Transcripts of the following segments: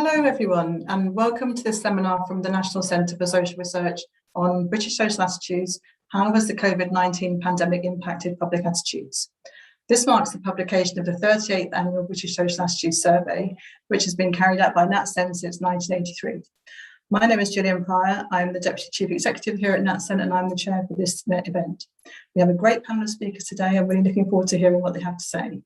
Hello everyone, and welcome to this seminar from the National Centre for Social Research on British social attitudes. How has the COVID-19 pandemic impacted public attitudes? This marks the publication of the 38th Annual British Social Attitudes Survey, which has been carried out by NatCen since 1983. My name is Gillian Pryor. I'm the Deputy Chief Executive here at NatCen, and I'm the chair for this event. We have a great panel of speakers today. I'm really looking forward to hearing what they have to say.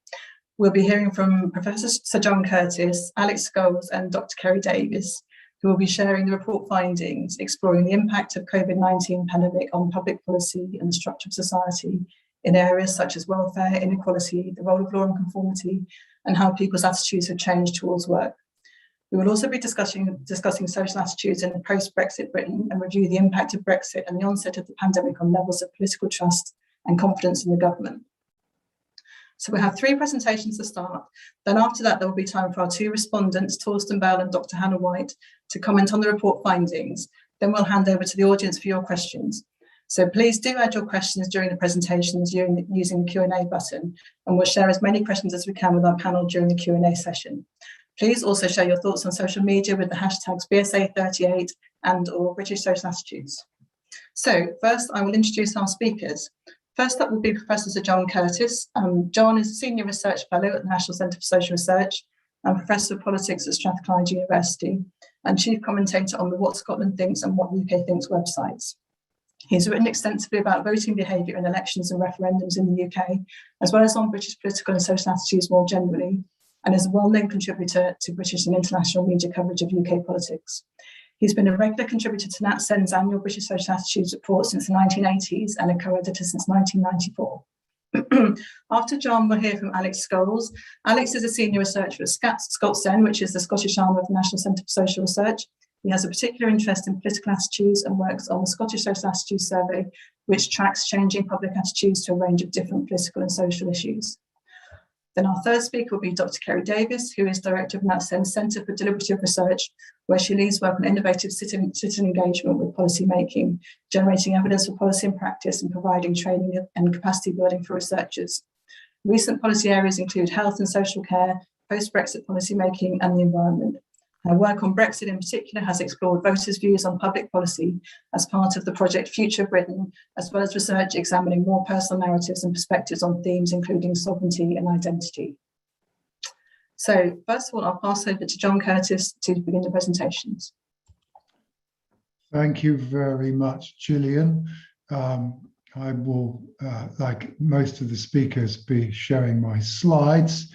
We'll be hearing from Professor Sir John Curtis, Alex Scholes and Dr. Kerry Davis, who will be sharing the report findings, exploring the impact of COVID-19 pandemic on public policy and the structure of society in areas such as welfare, inequality, the role of law and conformity, and how people's attitudes have changed towards work. We will also be discussing social attitudes in post-Brexit Britain and review the impact of Brexit and the onset of the pandemic on levels of political trust and confidence in the government. So we have three presentations to start. Then after that, there will be time for our two respondents, Torsten Bell and Dr. Hannah White, to comment on the report findings. Then we'll hand over to the audience for your questions. So please do add your questions during the presentations using the Q&A button, and we'll share as many questions as we can with our panel during the Q&A session. Please also share your thoughts on social media with the hashtags BSA38 and/or British Social Attitudes. So first, I will introduce our speakers. First up will be Professor Sir John Curtis. John is a Senior Research Fellow at the National Centre for Social Research and Professor of Politics at Strathclyde University and Chief Commentator on the What Scotland Thinks and What UK Thinks websites. He's written extensively about voting behaviour in elections and referendums in the UK, as well as on British political and social attitudes more generally, and is a well-known contributor to British and international media coverage of UK politics. He's been a regular contributor to NatCen's annual British Social Attitudes report since the 1980s and a co-editor since 1994. After John, we'll hear from Alex Scholes. Alex is a senior researcher at ScotSen, which is the Scottish arm of the National Centre for Social Research. He has a particular interest in political attitudes and works on the Scottish Social Attitudes Survey, which tracks changing public attitudes to a range of different political and social issues. Then our third speaker will be Dr. Kerry Davis, who is Director of NatCen's Centre for Deliberative Research, where she leads work on innovative citizen engagement with policy making, generating evidence for policy and practice, and providing training and capacity building for researchers. Recent policy areas include health and social care, post-Brexit policy making, and the environment. Her work on Brexit in particular has explored voters' views on public policy as part of the project Future Britain, as well as research examining more personal narratives and perspectives on themes including sovereignty and identity. So first of all, I'll pass over to John Curtis to begin the presentations. Thank you very much, Gillian. I will, like most of the speakers, be sharing my slides.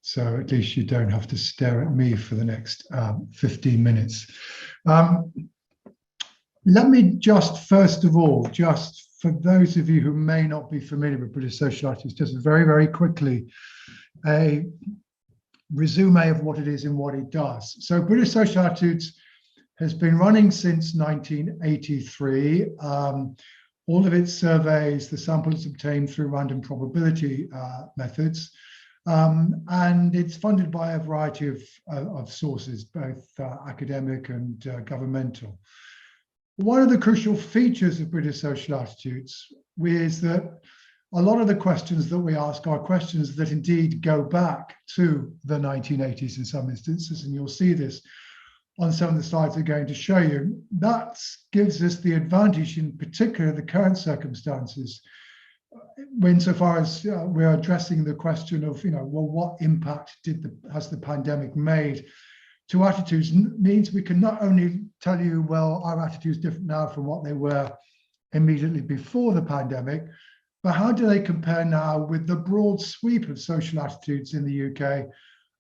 So at least you don't have to stare at me for the next 15 minutes. Let me just, first of all, just for those of you who may not be familiar with British Social Attitudes, just very, very quickly, a resume of what it is and what it does. So British Social Attitudes has been running since 1983. All of its surveys, the samples obtained through random probability methods. And it's funded by a variety of sources, both academic and governmental. One of the crucial features of British Social Attitudes is that a lot of the questions that we ask are questions that indeed go back to the 1980s in some instances, and you'll see this on some of the slides I'm going to show you. That gives us the advantage, in particular the current circumstances, insofar as we're addressing the question of, well, what impact has the pandemic made to attitudes? Means we can not only tell you, well, our attitudes different now from what they were immediately before the pandemic, but how do they compare now with the broad sweep of social attitudes in the UK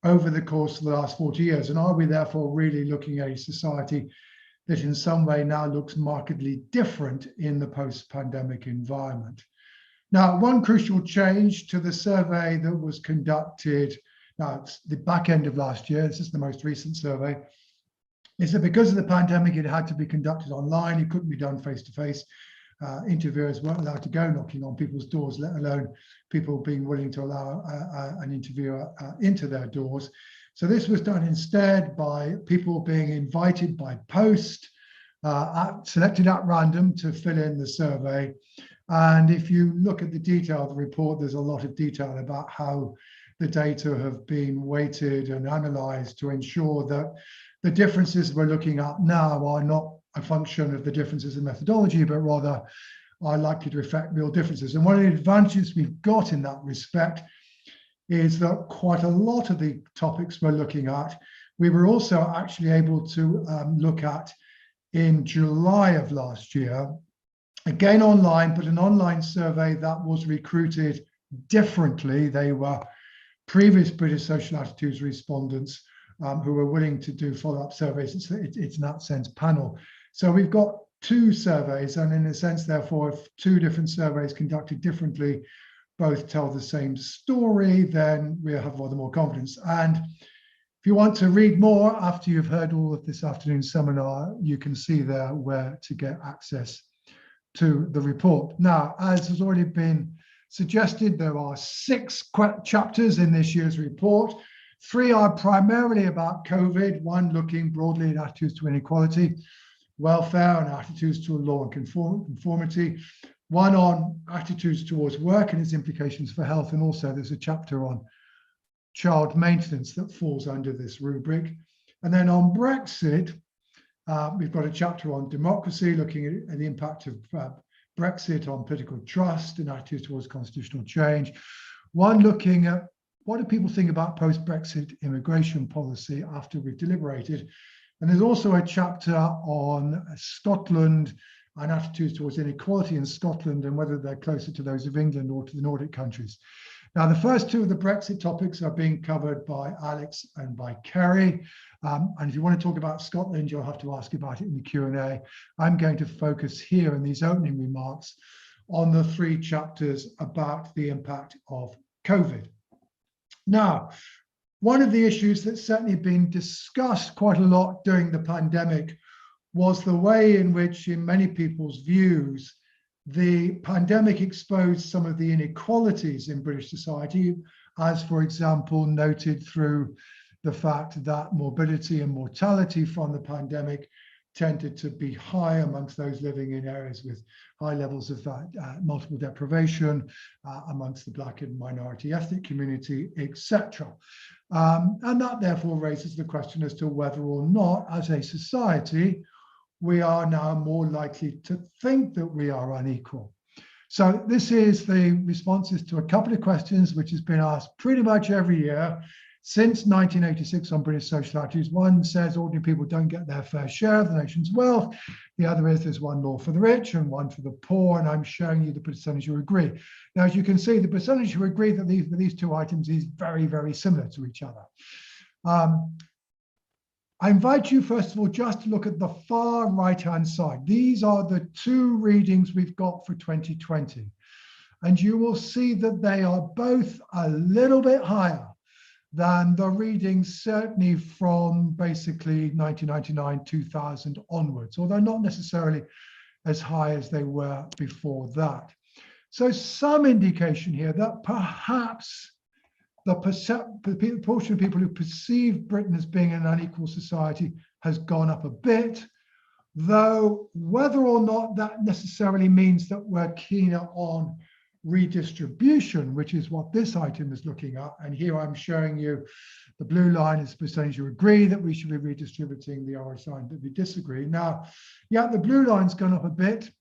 over the course of the last 40 years? And are we therefore really looking at a society that in some way now looks markedly different in the post-pandemic environment? Now, one crucial change to the survey that was conducted, now it's the back end of last year, this is the most recent survey, is that because of the pandemic, it had to be conducted online. It couldn't be done face-to-face. Interviewers weren't allowed to go knocking on people's doors, let alone people being willing to allow an interviewer into their doors. So this was done instead by people being invited by post, selected at random to fill in the survey. And if you look at the detail of the report, there's a lot of detail about how the data have been weighted and analysed to ensure that the differences we're looking at now are not a function of the differences in methodology, but rather are likely to reflect real differences. And one of the advantages we've got in that respect is that quite a lot of the topics we're looking at, we were also actually able to look at in July of last year, again online, but an online survey that was recruited differently. They were previous British social attitudes respondents who were willing to do follow-up surveys. It's in that sense panel. So we've got two surveys, and in a sense, therefore, if two different surveys conducted differently both tell the same story, then we have rather more confidence. And if you want to read more after you've heard all of this afternoon's seminar, you can see there where to get access to the report. Now, as has already been suggested, there are 6 chapters in this year's report. 3 are primarily about COVID, 1 looking broadly at attitudes to inequality, welfare and attitudes to law and conformity, 1 on attitudes towards work and its implications for health, and also there's a chapter on child maintenance that falls under this rubric. And then on Brexit, we've got a chapter on democracy, looking at the impact of Brexit on political trust and attitudes towards constitutional change. 1 looking at what do people think about post-Brexit immigration policy after we've deliberated. And there's also a chapter on Scotland and attitudes towards inequality in Scotland and whether they're closer to those of England or to the Nordic countries. Now, the first 2 of the Brexit topics are being covered by Alex and by Kerry. And if you want to talk about Scotland, you'll have to ask about it in the Q&A. I'm going to focus here in these opening remarks on the 3 chapters about the impact of COVID. Now, one of the issues that's certainly been discussed quite a lot during the pandemic was the way in which, in many people's views, the pandemic exposed some of the inequalities in British society, as, for example, noted through the fact that morbidity and mortality from the pandemic tended to be high amongst those living in areas with high levels of multiple deprivation, amongst the Black and minority ethnic community, etc. And that therefore raises the question as to whether or not, as a society, we are now more likely to think that we are unequal. So this is the responses to a couple of questions which has been asked pretty much every year since 1986 on British social attitudes. 1 says ordinary people don't get their fair share of the nation's wealth. The other is there's 1 law for the rich and 1 for the poor, and I'm showing you the percentage who agree. Now, as you can see, the percentage who agree that these 2 items is very, very similar to each other. I invite you, first of all, just to look at the far right-hand side. These are the 2 readings we've got for 2020. And you will see that they are both a little bit higher than the readings certainly from basically 1999, 2000 onwards, although not necessarily as high as they were before that. So some indication here that perhaps the proportion of people who perceive Britain as being an unequal society has gone up a bit, though whether or not that necessarily means that we're keener on redistribution, which is what this item is looking at. And here I'm showing you the blue line is the percentage who agree that we should be redistributing, the orange line that we disagree. Now, yeah, the blue line's gone up a bit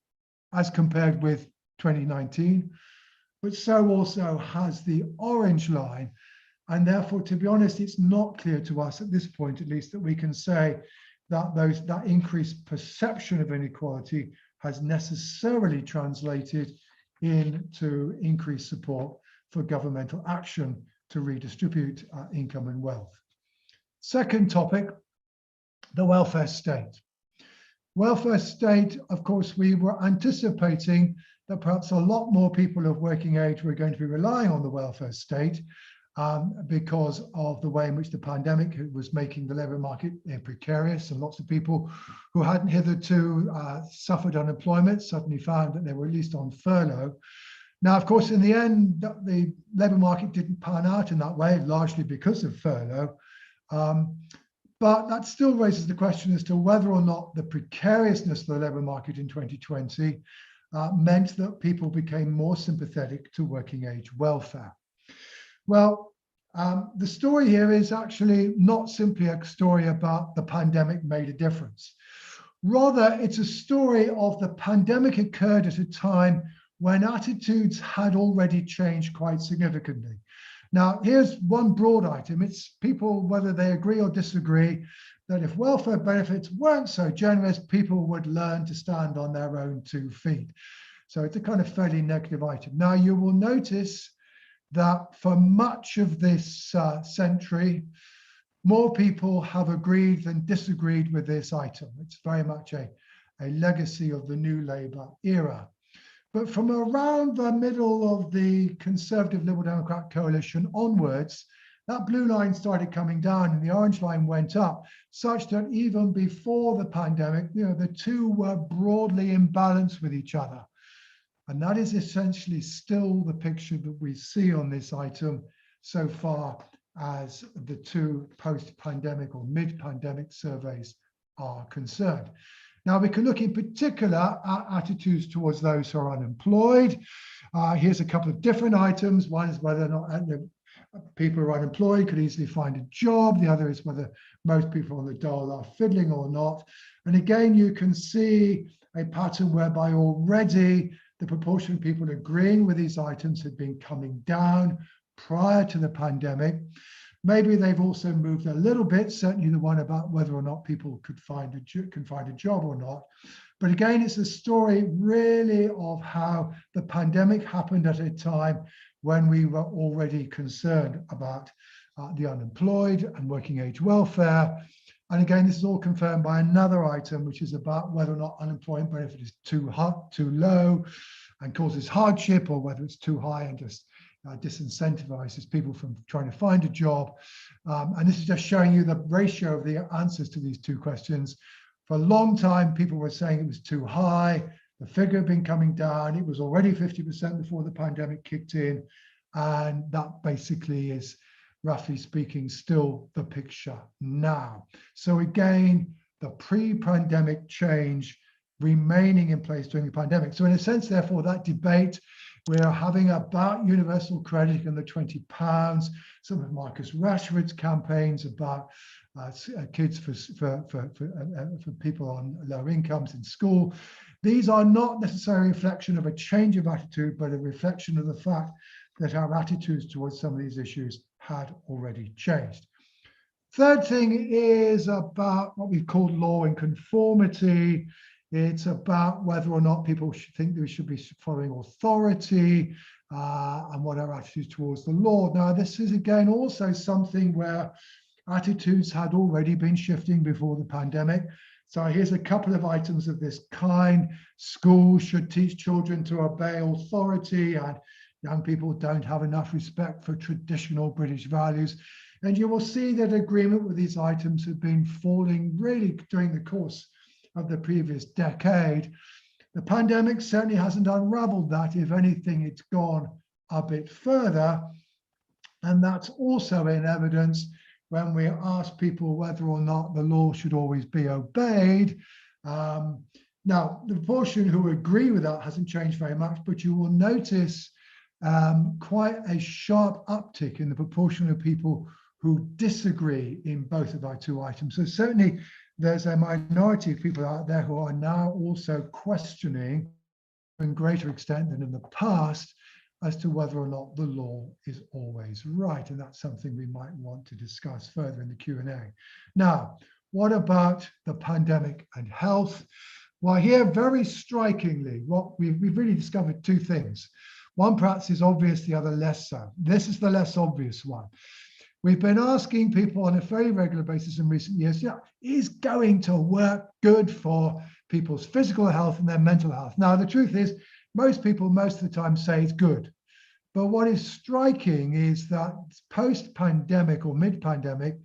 as compared with 2019. But so also has the orange line. And therefore, to be honest, it's not clear to us at this point, at least, that we can say that that increased perception of inequality has necessarily translated into increased support for governmental action to redistribute income and wealth. Second topic, the welfare state. Welfare state, of course, we were anticipating that perhaps a lot more people of working age were going to be relying on the welfare state because of the way in which the pandemic was making the labour market precarious, and lots of people who hadn't hitherto suffered unemployment suddenly found that they were at least on furlough. Now, of course, in the end, the labour market didn't pan out in that way, largely because of furlough. But that still raises the question as to whether or not the precariousness of the labour market in 2020 meant that people became more sympathetic to working age welfare. Well, The story here is actually not simply a story about the pandemic made a difference. Rather, it's a story of the pandemic occurred at a time when attitudes had already changed quite significantly. Now, here's one broad item. It's people, whether they agree or disagree, that if welfare benefits weren't so generous, people would learn to stand on their own 2 feet. So it's a kind of fairly negative item. Now, you will notice that for much of this century, more people have agreed than disagreed with this item. It's very much a legacy of the New Labour era. But from around the middle of the Conservative Liberal Democrat coalition onwards, that blue line started coming down and the orange line went up, such that even before the pandemic, the two were broadly in balance with each other. And that is essentially still the picture that we see on this item so far as the two post-pandemic or mid-pandemic surveys are concerned. Now, we can look in particular at attitudes towards those who are unemployed. Here's a couple of different items. One is whether or not people who are unemployed could easily find a job. The other is whether most people on the dole are fiddling or not. And again, you can see a pattern whereby already the proportion of people agreeing with these items had been coming down prior to the pandemic. Maybe they've also moved a little bit, certainly the one about whether or not people can find a job or not. But again, it's a story really of how the pandemic happened at a time when we were already concerned about the unemployed and working age welfare. And again, this is all confirmed by another item, which is about whether or not unemployment benefit is too low and causes hardship, or whether it's too high and just disincentivizes people from trying to find a job. And this is just showing you the ratio of the answers to these two questions. For a long time, people were saying it was too high. The figure had been coming down. It was already 50% before the pandemic kicked in. And that basically is, roughly speaking, still the picture now. So again, the pre-pandemic change remaining in place during the pandemic. So in a sense, therefore, that debate we're having about universal credit and the £20, some of Marcus Rashford's campaigns about kids for people on low incomes in school. These are not necessarily a reflection of a change of attitude, but a reflection of the fact that our attitudes towards some of these issues had already changed. Third thing is about what we've called law and conformity. It's about whether or not people should think that we should be following authority and what our attitudes towards the law. Now, this is again also something where attitudes had already been shifting before the pandemic. So here's a couple of items of this kind. Schools should teach children to obey authority, and young people don't have enough respect for traditional British values. And you will see that agreement with these items have been falling really during the course of the previous decade. The pandemic certainly hasn't unraveled that. If anything, it's gone a bit further. And that's also in evidence when we ask people whether or not the law should always be obeyed. Now, the proportion who agree with that hasn't changed very much, but you will notice quite a sharp uptick in the proportion of people who disagree in both of our two items. So certainly there's a minority of people out there who are now also questioning, in greater extent than in the past, as to whether or not the law is always right. And that's something we might want to discuss further in the Q&A. Now, what about the pandemic and health? Well, here, very strikingly, what we've really discovered two things. One perhaps is obvious, the other less so. This is the less obvious one. We've been asking people on a very regular basis in recent years, is going to work good for people's physical health and their mental health? Now, the truth is, most people most of the time say it's good. But what is striking is that post-pandemic or mid-pandemic,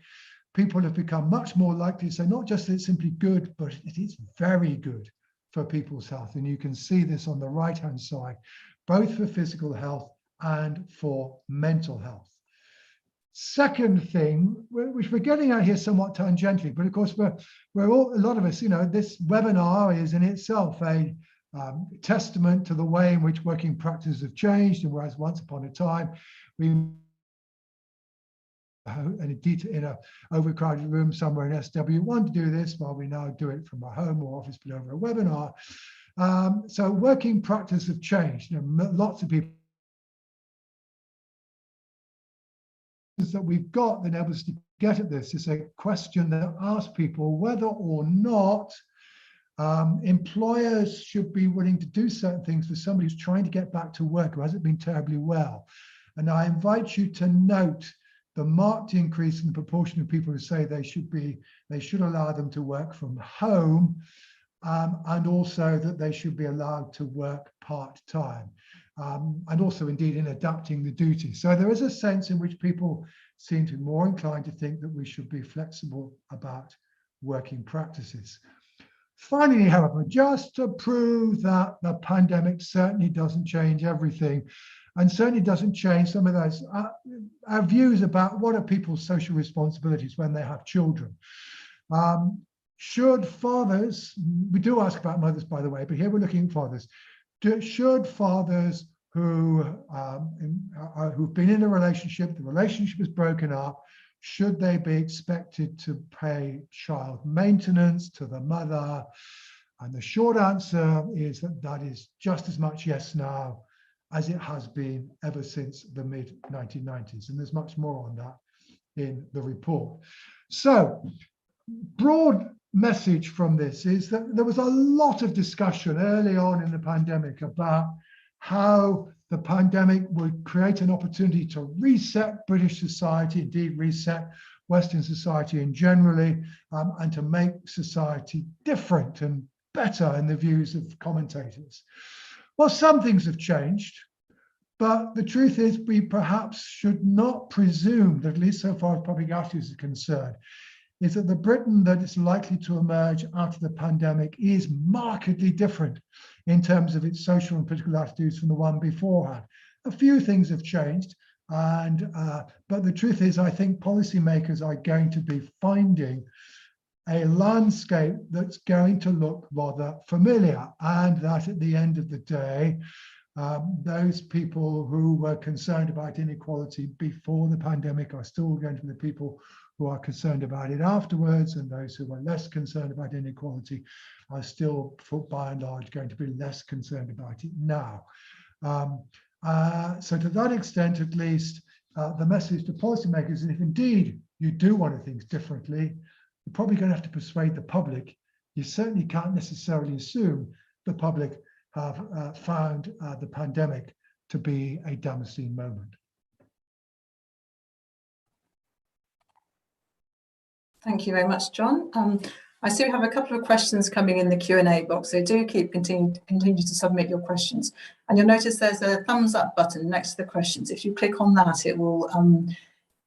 people have become much more likely to say not just that it's simply good, but it is very good for people's health. And you can see this on the right-hand side, both for physical health and for mental health. Second thing, which we're getting at here somewhat tangentially, but of course we're all, a lot of us, this webinar is in itself a testament to the way in which working practices have changed, and whereas once upon a time we in a overcrowded room somewhere in SW1 to do this, while we now do it from our home or office, but over a webinar. So working practice have changed. Lots of people that we've got been able to get at this is a question that asks people whether or not employers should be willing to do certain things for somebody who's trying to get back to work who hasn't been terribly well. And I invite you to note the marked increase in the proportion of people who say they should allow them to work from home, and also that they should be allowed to work part-time, and also indeed in adapting the duty. So there is a sense in which people seem to be more inclined to think that we should be flexible about working practices. Finally, however, just to prove that the pandemic certainly doesn't change everything, and certainly doesn't change some of those our views about what are people's social responsibilities when they have children. Should fathers, we do ask about mothers, by the way, but here we're looking at fathers. Should fathers who've been in a relationship, the relationship is broken up, should they be expected to pay child maintenance to the mother? And the short answer is that is just as much yes now as it has been ever since the mid-1990s. And there's much more on that in the report. So, broad message from this is that there was a lot of discussion early on in the pandemic about how the pandemic would create an opportunity to reset British society, indeed reset Western society in generally, and to make society different and better in the views of commentators. Well, some things have changed, but the truth is we perhaps should not presume that, at least so far as public attitudes are concerned, is that the Britain that is likely to emerge out of the pandemic is markedly different in terms of its social and political attitudes from the one beforehand. A few things have changed, but the truth is I think policymakers are going to be finding a landscape that's going to look rather familiar, and that at the end of the day, those people who were concerned about inequality before the pandemic are still going to be the people who are concerned about it afterwards, and those who are less concerned about inequality are still, by and large, going to be less concerned about it now. So to that extent, at least, the message to policymakers is if indeed you do want to think differently, you're probably going to have to persuade the public. You certainly can't necessarily assume the public have found the pandemic to be a Damascene moment. Thank you very much, John. I see we have a couple of questions coming in the Q&A box, so do continue to submit your questions. And you'll notice there's a thumbs up button next to the questions. If you click on that, it will,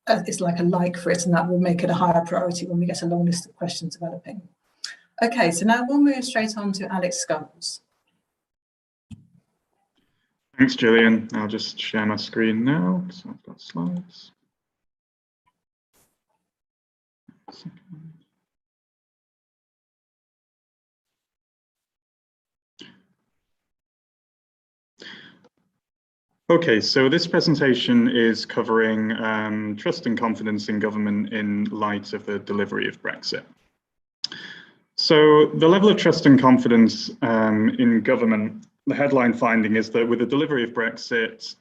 it's like a like for it, and that will make it a higher priority when we get a long list of questions developing. Okay, so now we'll move straight on to Alex Sculls. Thanks, Gillian. I'll just share my screen now, so I've got slides. Okay, so this presentation is covering trust and confidence in government in light of the delivery of Brexit. So the level of trust and confidence in government, the headline finding is that with the delivery of Brexit,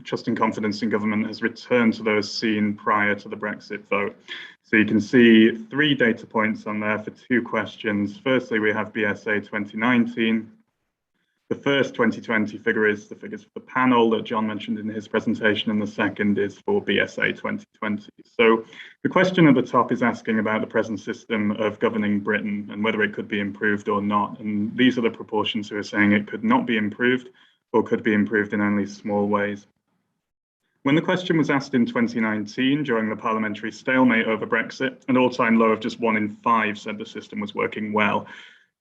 trust and confidence in government has returned to those seen prior to the Brexit vote. So you can see 3 data points on there for 2 questions. Firstly, we have BSA 2019. The first 2020 figure is the figures for the panel that John mentioned in his presentation, and the second is for BSA 2020. So the question at the top is asking about the present system of governing Britain and whether it could be improved or not. And these are the proportions who are saying it could not be improved or could be improved in only small ways. When the question was asked in 2019 during the parliamentary stalemate over Brexit, an all-time low of just 1 in 5 said the system was working well.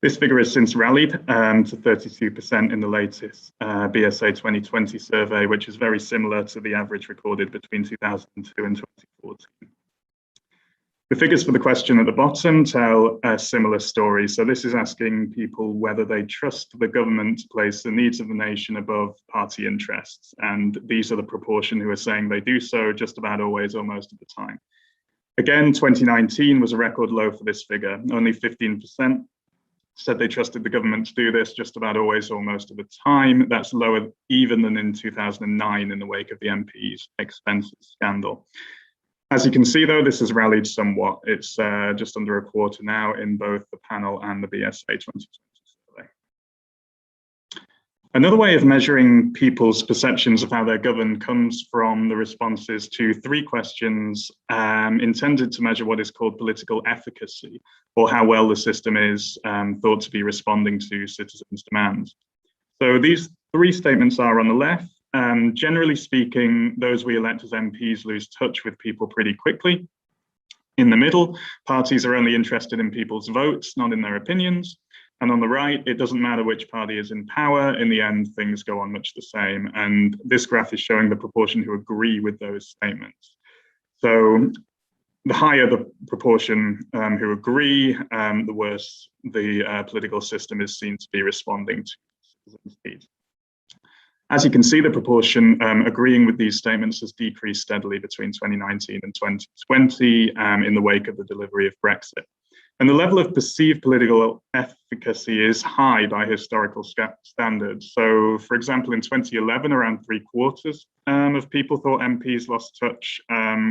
This figure has since rallied to 32% in the latest BSA 2020 survey, which is very similar to the average recorded between 2002 and 2014. The figures for the question at the bottom tell a similar story. So this is asking people whether they trust the government to place the needs of the nation above party interests. And these are the proportion who are saying they do so just about always or most of the time. Again, 2019 was a record low for this figure. Only 15% said they trusted the government to do this just about always or most of the time. That's lower even than in 2009 in the wake of the MP's expenses scandal. As you can see, though, this has rallied somewhat. It's just under a quarter now in both the panel and the BSA 2020 survey. Another way of measuring people's perceptions of how they're governed comes from the responses to 3 questions intended to measure what is called political efficacy, or how well the system is thought to be responding to citizens' demands. So these 3 statements are on the left. Generally speaking, those we elect as MPs lose touch with people pretty quickly. In the middle, parties are only interested in people's votes, not in their opinions. And on the right, it doesn't matter which party is in power. In the end, things go on much the same. And this graph is showing the proportion who agree with those statements. So the higher the proportion who agree, the worse the political system is seen to be responding to citizens' needs. As you can see, the proportion agreeing with these statements has decreased steadily between 2019 and 2020 in the wake of the delivery of Brexit. And the level of perceived political efficacy is high by historical standards. So, for example, in 2011, around 3/4 of people thought MPs lost touch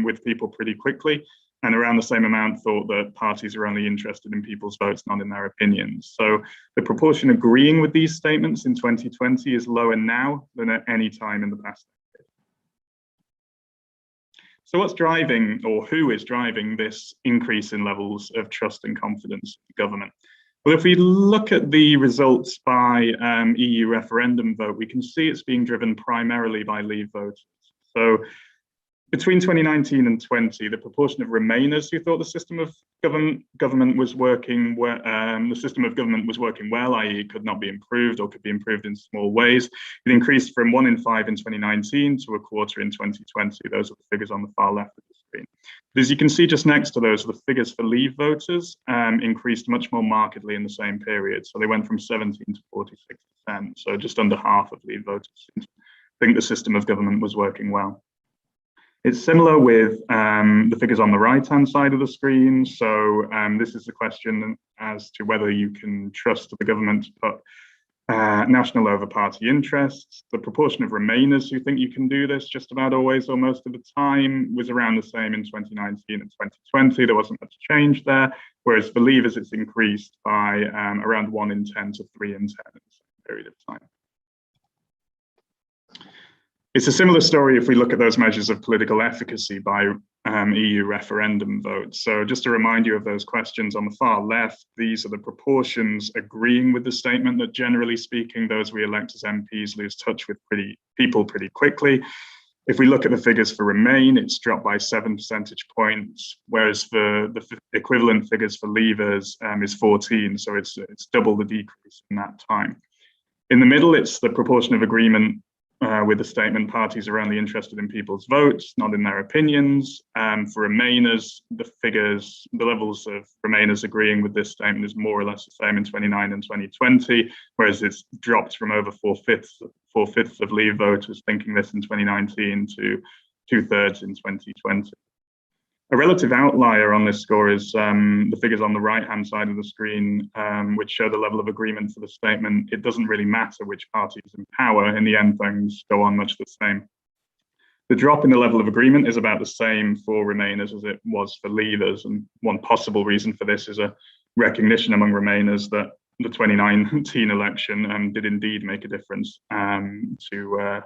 with people pretty quickly. And around the same amount thought that parties are only interested in people's votes, not in their opinions. So the proportion agreeing with these statements in 2020 is lower now than at any time in the past decade. So what's driving, or who is driving, this increase in levels of trust and confidence in government? Well, if we look at the results by EU referendum vote, we can see it's being driven primarily by Leave voters. So between 2019 and 20, the proportion of Remainers who thought the system of government was working well, i.e. it could not be improved or could be improved in small ways, it increased from 1 in 5 in 2019 to 1/4 in 2020. Those are the figures on the far left of the screen. But as you can see just next to those, the figures for Leave voters increased much more markedly in the same period. So they went from 17 to 46%. So just under half of Leave voters think the system of government was working well. It's similar with the figures on the right-hand side of the screen. So this is the question as to whether you can trust the government to put national over party interests. The proportion of Remainers who think you can do this just about always or most of the time was around the same in 2019 and 2020. There wasn't much change there. Whereas Believers, it's increased by around 1 in 10 to 3 in 10 in the same period of time. It's a similar story if we look at those measures of political efficacy by EU referendum votes. So just to remind you of those questions on the far left, these are the proportions agreeing with the statement that generally speaking, those we elect as MPs lose touch with people pretty quickly. If we look at the figures for Remain, it's dropped by 7 percentage points, whereas for the equivalent figures for Leavers is 14, so it's double the decrease in that time. In the middle, it's the proportion of agreement with the statement parties are only interested in people's votes, not in their opinions. For Remainers, the levels of Remainers agreeing with this statement is more or less the same in 2019 and 2020, whereas it's dropped from over 4/5 of Leave voters thinking this in 2019 to 2/3 in 2020. A relative outlier on this score is the figures on the right-hand side of the screen, which show the level of agreement for the statement. It doesn't really matter which party is in power. In the end, things go on much the same. The drop in the level of agreement is about the same for Remainers as it was for Leavers. And one possible reason for this is a recognition among Remainers that the 2019 election did indeed make a difference to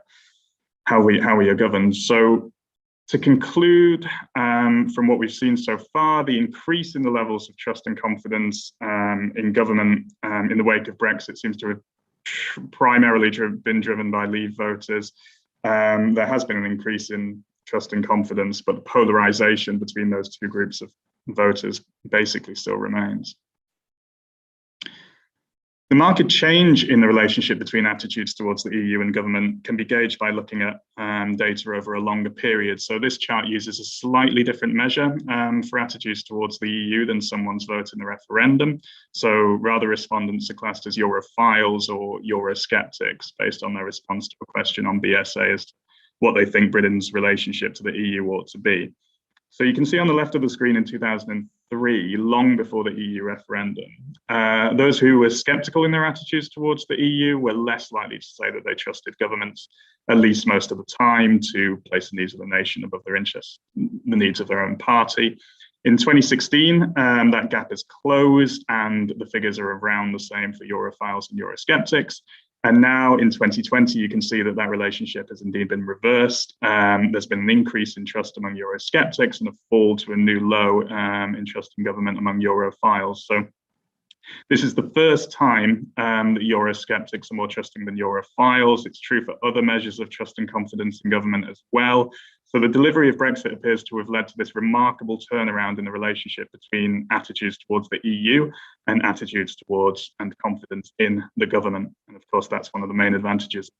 how we are governed. So, to conclude, from what we've seen so far, the increase in the levels of trust and confidence in government in the wake of Brexit seems to have primarily been driven by Leave voters. There has been an increase in trust and confidence, but the polarization between those two groups of voters basically still remains. The marked change in the relationship between attitudes towards the EU and government can be gauged by looking at data over a longer period. So this chart uses a slightly different measure for attitudes towards the EU than someone's vote in the referendum. So rather, respondents are classed as Europhiles or Eurosceptics based on their response to a question on BSA as to what they think Britain's relationship to the EU ought to be. So you can see on the left of the screen in 2003, long before the EU referendum, those who were sceptical in their attitudes towards the EU were less likely to say that they trusted governments, at least most of the time, to place the needs of the nation above their interests, the needs of their own party. In 2016, that gap is closed and the figures are around the same for Europhiles and Eurosceptics. And now in 2020, you can see that that relationship has indeed been reversed. There's been an increase in trust among Eurosceptics and a fall to a new low in trust in government among Europhiles. So this is the first time that Eurosceptics are more trusting than Europhiles. It's true for other measures of trust and confidence in government as well. So the delivery of Brexit appears to have led to this remarkable turnaround in the relationship between attitudes towards the EU and attitudes towards and confidence in the government. And of course, that's one of the main advantages of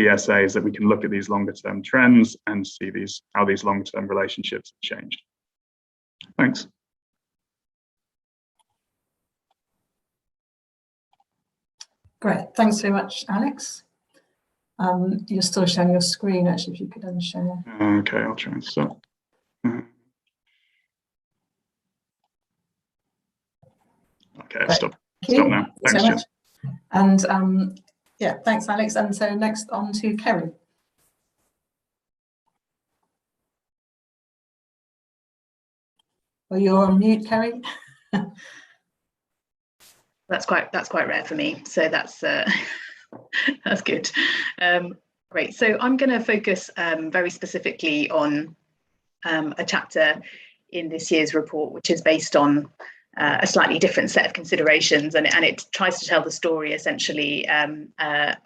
BSA, is that we can look at these longer term trends and see how these long term relationships have changed. Thanks. Great, thanks very much, Alex. You're still showing your screen, actually, if you could unshare. Okay, I'll try and stop. Okay, stop now. Thanks, Jess. And yeah, thanks, Alex. And so next on to Kerry. Well, you're on mute, Kerry. That's quite rare for me, so that's that's good. Great. So I'm going to focus very specifically on a chapter in this year's report, which is based on a slightly different set of considerations, and it tries to tell the story essentially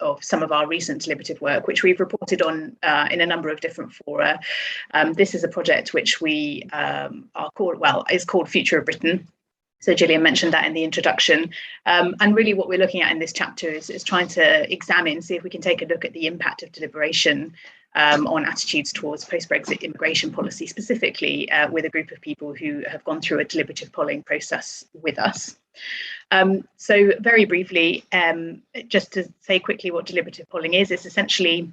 of some of our recent deliberative work, which we've reported on in a number of different fora. This is a project which we is called Future of Britain. So Gillian mentioned that in the introduction. And really what we're looking at in this chapter is trying to see if we can take a look at the impact of deliberation on attitudes towards post-Brexit immigration policy, specifically with a group of people who have gone through a deliberative polling process with us. So very briefly, just to say quickly what deliberative polling is, it's essentially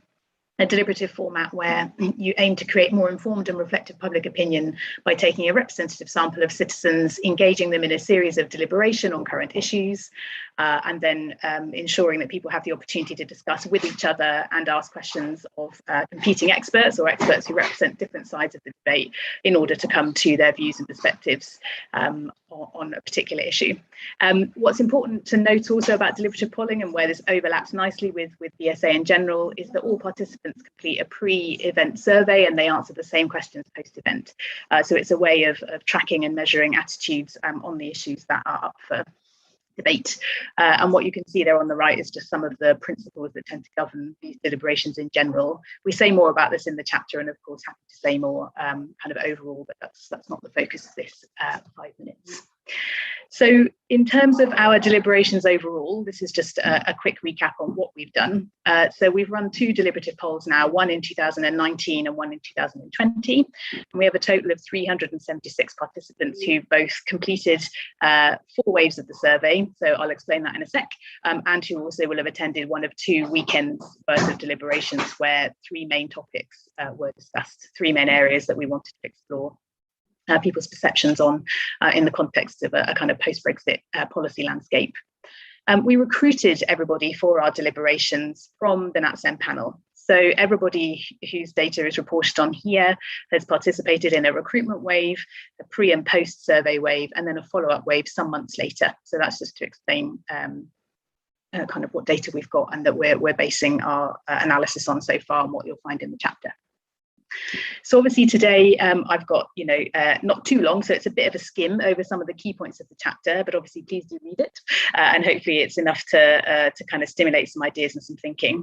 a deliberative format where you aim to create more informed and reflective public opinion by taking a representative sample of citizens, engaging them in a series of deliberation on current issues, and then ensuring that people have the opportunity to discuss with each other and ask questions of competing experts or experts who represent different sides of the debate in order to come to their views and perspectives on a particular issue. What's important to note also about deliberative polling, and where this overlaps nicely with BSA in general, is that all participants complete a pre-event survey and they answer the same questions post-event. So it's a way of tracking and measuring attitudes on the issues that are up for debate. And what you can see there on the right is just some of the principles that tend to govern these deliberations in general. We say more about this in the chapter, and of course happy to say more kind of overall, but that's not the focus of this 5 minutes. So in terms of our deliberations overall, this is just a quick recap on what we've done. So we've run 2 deliberative polls now, one in 2019 and one in 2020. And we have a total of 376 participants who both completed 4 waves of the survey. So I'll explain that in a sec. And who also will have attended one of 2 weekends worth of deliberations where 3 main topics were discussed, 3 main areas that we wanted to explore people's perceptions on in the context of a kind of post-Brexit policy landscape. We recruited everybody for our deliberations from the NatSem panel. So everybody whose data is reported on here has participated in a recruitment wave, a pre and post survey wave, and then a follow-up wave some months later. So that's just to explain kind of what data we've got and that we're basing our analysis on so far, and what you'll find in the chapter. So obviously today I've got, not too long, so it's a bit of a skim over some of the key points of the chapter, but obviously please do read it, and hopefully it's enough to kind of stimulate some ideas and some thinking.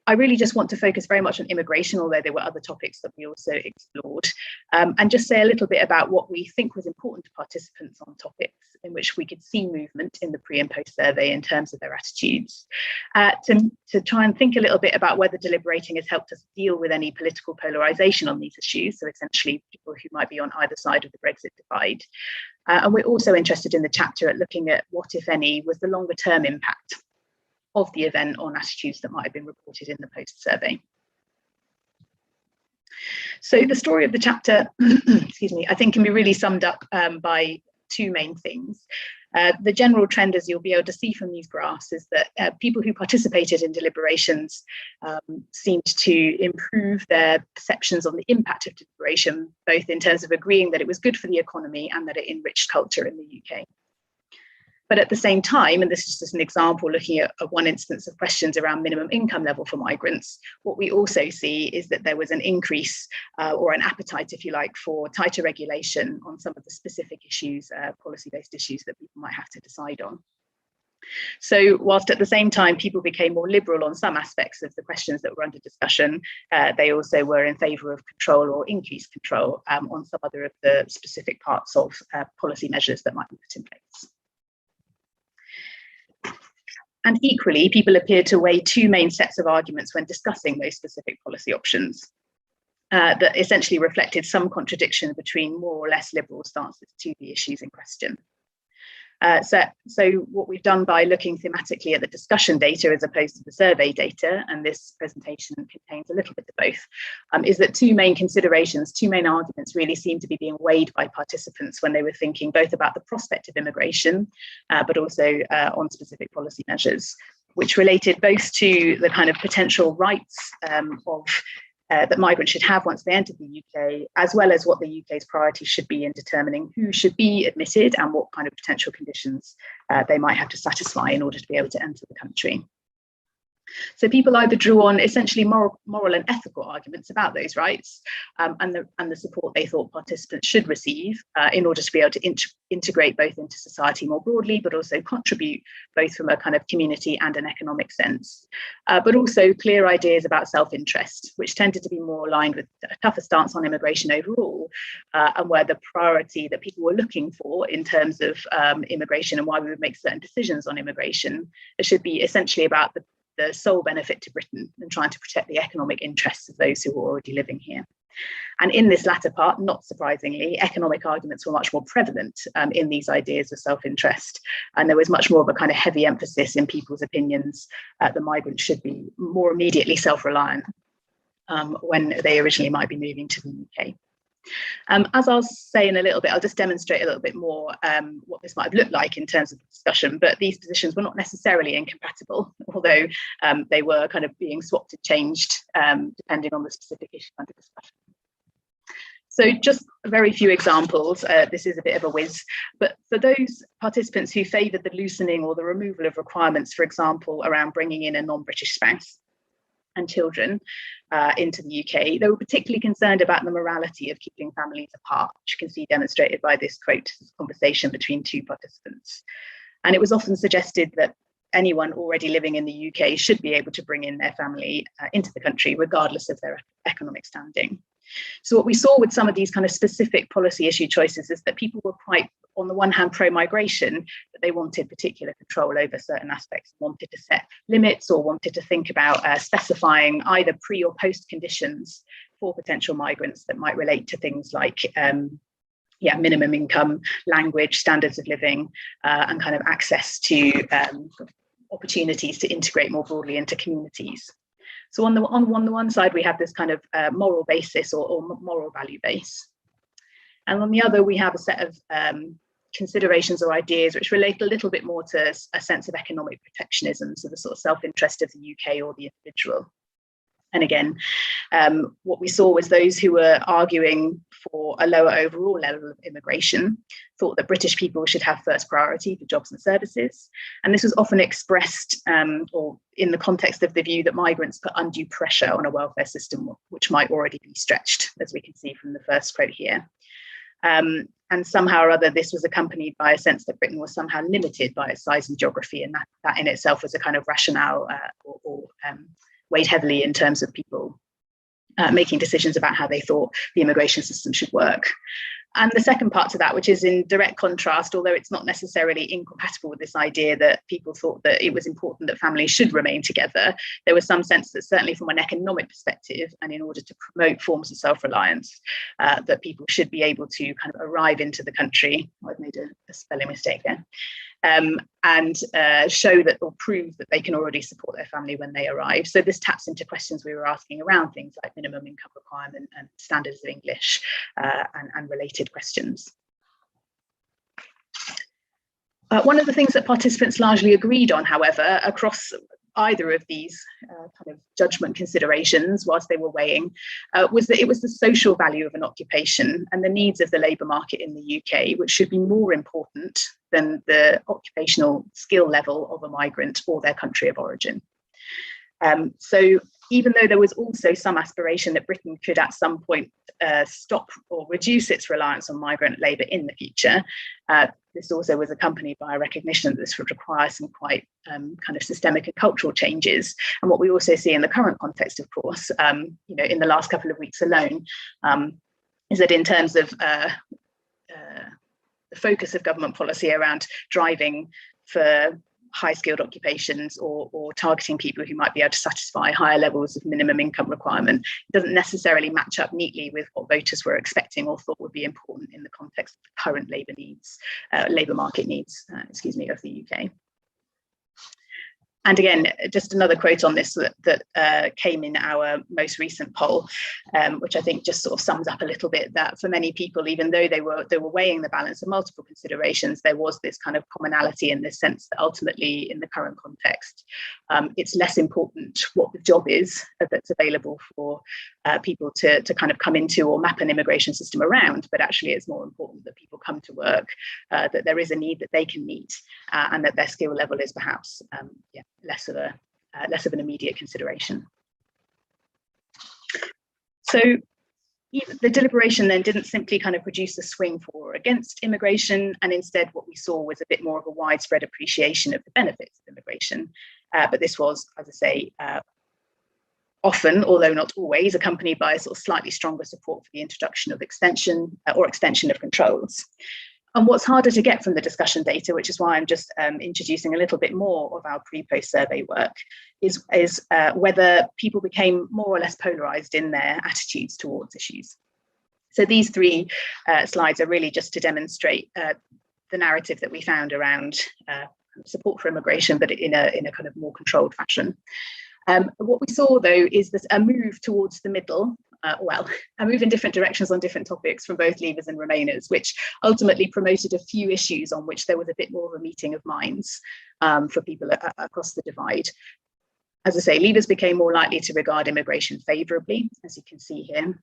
I really just want to focus very much on immigration, although there were other topics that we also explored, and just say a little bit about what we think was important to participants on topics in which we could see movement in the pre and post survey in terms of their attitudes, to try and think a little bit about whether deliberating has helped us deal with any political polarisation on these issues, so essentially people who might be on either side of the Brexit divide. And we're also interested in the chapter at looking at what, if any, was the longer term impact of the event on attitudes that might have been reported in the post survey. So the story of the chapter, excuse me, I think can be really summed up by two main things. The general trend, as you'll be able to see from these graphs, is that people who participated in deliberations seemed to improve their perceptions on the impact of deliberation, both in terms of agreeing that it was good for the economy and that it enriched culture in the UK. But at the same time, and this is just an example looking at one instance of questions around minimum income level for migrants, what we also see is that there was an increase or an appetite, if you like, for tighter regulation on some of the specific issues, policy-based issues that people might have to decide on. So whilst at the same time people became more liberal on some aspects of the questions that were under discussion, they also were in favour of control or increased control on some other of the specific parts of policy measures that might be put in place. And equally, people appeared to weigh two main sets of arguments when discussing those specific policy options that essentially reflected some contradiction between more or less liberal stances to the issues in question. So what we've done by looking thematically at the discussion data as opposed to the survey data, and this presentation contains a little bit of both, is that two main considerations, two main arguments really seem to be being weighed by participants when they were thinking both about the prospect of immigration, but also on specific policy measures, which related both to the kind of potential rights that migrants should have once they enter the UK, as well as what the UK's priorities should be in determining who should be admitted and what kind of potential conditions they might have to satisfy in order to be able to enter the country. So people either drew on essentially moral and ethical arguments about those rights and the support they thought participants should receive in order to be able to integrate both into society more broadly, but also contribute both from a kind of community and an economic sense, but also clear ideas about self-interest, which tended to be more aligned with a tougher stance on immigration overall, and where the priority that people were looking for in terms of immigration and why we would make certain decisions on immigration, it should be essentially about the sole benefit to Britain and trying to protect the economic interests of those who were already living here. And in this latter part, not surprisingly, economic arguments were much more prevalent in these ideas of self-interest. And there was much more of a kind of heavy emphasis in people's opinions that migrants should be more immediately self-reliant when they originally might be moving to the UK. As I'll say in a little bit, I'll just demonstrate a little bit more what this might have looked like in terms of the discussion, but these positions were not necessarily incompatible, although they were kind of being swapped and changed depending on the specific issue under discussion. So just very few examples, this is a bit of a whiz, but for those participants who favoured the loosening or the removal of requirements, for example, around bringing in a non-British spouse and children into the UK, they were particularly concerned about the morality of keeping families apart, which you can see demonstrated by this quote, this conversation between two participants. And it was often suggested that anyone already living in the UK should be able to bring in their family into the country, regardless of their economic standing. So what we saw with some of these kind of specific policy issue choices is that people were quite, on the one hand, pro-migration, but they wanted particular control over certain aspects, wanted to set limits or wanted to think about specifying either pre or post conditions for potential migrants that might relate to things like minimum income, language, standards of living, and kind of access to opportunities to integrate more broadly into communities. So on the one side, we have this kind of moral basis or moral value base. And on the other, we have a set of considerations or ideas which relate a little bit more to a sense of economic protectionism, so the sort of self-interest of the UK or the individual. And again, what we saw was those who were arguing for a lower overall level of immigration thought that British people should have first priority for jobs and services. And this was often expressed or in the context of the view that migrants put undue pressure on a welfare system which might already be stretched, as we can see from the first quote here. And somehow or other, this was accompanied by a sense that Britain was somehow limited by its size and geography, and that in itself was a kind of rationale or weighed heavily in terms of people making decisions about how they thought the immigration system should work. And the second part to that, which is in direct contrast, although it's not necessarily incompatible with this idea that people thought that it was important that families should remain together, there was some sense that certainly from an economic perspective, and in order to promote forms of self-reliance, that people should be able to kind of arrive into the country. I've made a spelling mistake there. And show that or prove that they can already support their family when they arrive. So this taps into questions we were asking around things like minimum income requirement and standards of English and related questions. One of the things that participants largely agreed on, however, across either of these kind of judgment considerations whilst they were weighing, was that it was the social value of an occupation and the needs of the labour market in the UK, which should be more important than the occupational skill level of a migrant or their country of origin. So even though there was also some aspiration that Britain could at some point stop or reduce its reliance on migrant labour in the future, this also was accompanied by a recognition that this would require some quite kind of systemic and cultural changes. And what we also see in the current context, of course, you know, in the last couple of weeks alone, is that in terms of the focus of government policy around driving for high-skilled occupations or targeting people who might be able to satisfy higher levels of minimum income requirement, it doesn't necessarily match up neatly with what voters were expecting or thought would be important in the context of the current labour market needs, of the UK. And again, just another quote on this that came in our most recent poll, which I think just sort of sums up a little bit that for many people, even though they were weighing the balance of multiple considerations, there was this kind of commonality in this sense that ultimately in the current context, it's less important what the job is that's available for people to kind of come into or map an immigration system around, but actually it's more important that people come to work, that there is a need that they can meet, and that their skill level is perhaps less of an immediate consideration. So the deliberation then didn't simply kind of produce a swing for or against immigration, and instead what we saw was a bit more of a widespread appreciation of the benefits of immigration. But this was, as I say, often, although not always, accompanied by a sort of slightly stronger support for the introduction of extension of controls. And what's harder to get from the discussion data, which is why I'm just introducing a little bit more of our pre-post survey work, is whether people became more or less polarised in their attitudes towards issues. So these three slides are really just to demonstrate the narrative that we found around support for immigration, but in a kind of more controlled fashion. What we saw, though, is that a move towards the middle, a move in different directions on different topics from both Leavers and Remainers, which ultimately promoted a few issues on which there was a bit more of a meeting of minds for people across the divide. As I say, Leavers became more likely to regard immigration favourably, as you can see here.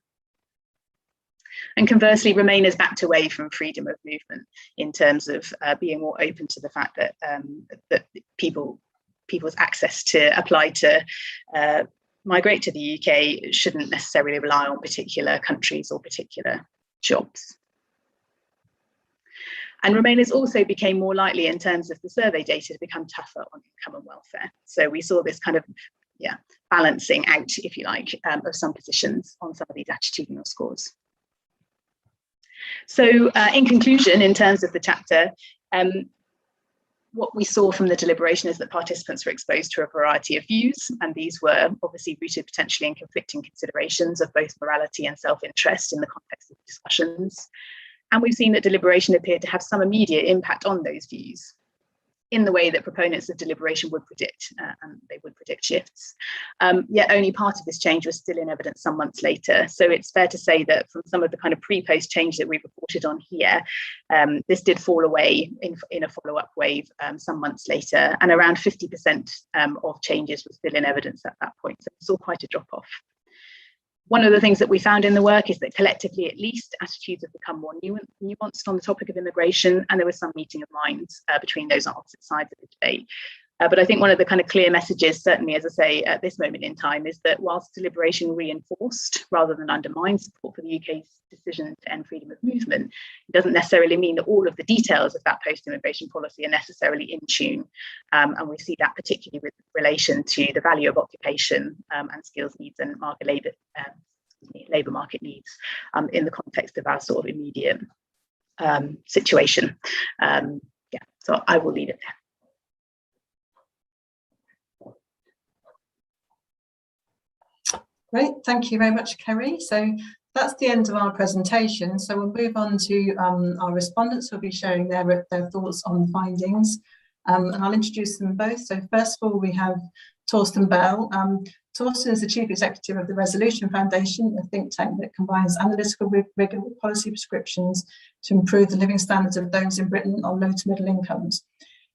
And conversely, Remainers backed away from freedom of movement in terms of being more open to the fact that that people's access to apply to migrate to the UK shouldn't necessarily rely on particular countries or particular jobs. And Remainers also became more likely in terms of the survey data to become tougher on income and welfare. So we saw this kind of balancing out, if you like, of some positions on some of these attitudinal scores. So in conclusion, in terms of the chapter, what we saw from the deliberation is that participants were exposed to a variety of views, and these were obviously rooted potentially in conflicting considerations of both morality and self-interest in the context of discussions. And we've seen that deliberation appeared to have some immediate impact on those views in the way that proponents of deliberation would predict, and they would predict shifts. Yet only part of this change was still in evidence some months later. So it's fair to say that from some of the kind of pre-post change that we've reported on here, this did fall away in a follow-up wave some months later, and around 50% of changes were still in evidence at that point. So we saw quite a drop-off. One of the things that we found in the work is that collectively, at least, attitudes have become more nuanced on the topic of immigration, and there was some meeting of minds between those opposite sides of the debate. But I think one of the kind of clear messages, certainly, as I say, at this moment in time, is that whilst deliberation reinforced rather than undermined support for the UK's decision to end freedom of movement, it doesn't necessarily mean that all of the details of that post-immigration policy are necessarily in tune. And we see that particularly with relation to the value of occupation and skills needs and labour market needs in the context of our sort of immediate situation. So I will leave it there. Great, thank you very much, Kerry. So that's the end of our presentation. So we'll move on to our respondents who will be sharing their thoughts on the findings. And I'll introduce them both. So first of all, we have Torsten Bell. Torsten is the Chief Executive of the Resolution Foundation, a think tank that combines analytical rigor with policy prescriptions to improve the living standards of those in Britain on low to middle incomes.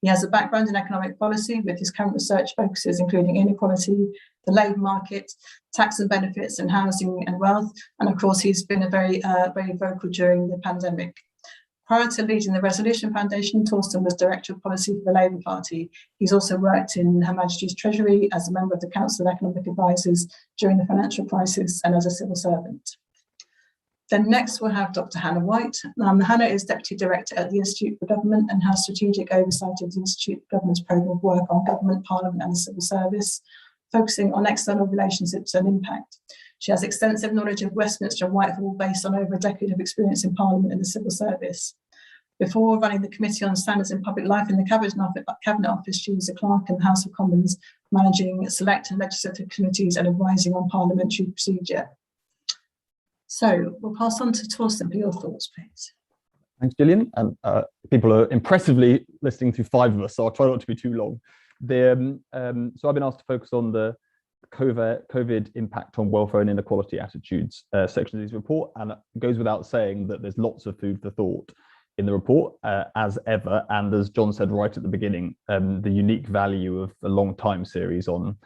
He has a background in economic policy with his current research focuses including inequality, the labour market, tax and benefits and housing and wealth. And of course, he's been very vocal during the pandemic. Prior to leading the Resolution Foundation, Torsten was Director of Policy for the Labour Party. He's also worked in Her Majesty's Treasury as a member of the Council of Economic Advisers during the financial crisis and as a civil servant. Then next we'll have Dr. Hannah White. Hannah is Deputy Director at the Institute for Government and has strategic oversight of the Institute for Government's programme of work on government, parliament and the civil service, focusing on external relationships and impact. She has extensive knowledge of Westminster and Whitehall based on over a decade of experience in Parliament and the civil service. Before running the Committee on Standards in Public Life in the Cabinet Office, she was a clerk in the House of Commons, managing select and legislative committees and advising on parliamentary procedure. So we'll pass on to Torsten for your thoughts, please. Thanks, Gillian. And people are impressively listening to 5 of us, so I'll try not to be too long. So I've been asked to focus on the COVID impact on welfare and inequality attitudes section of this report, and it goes without saying that there's lots of food for thought in the report, as ever, and as John said right at the beginning, the unique value of the long time series on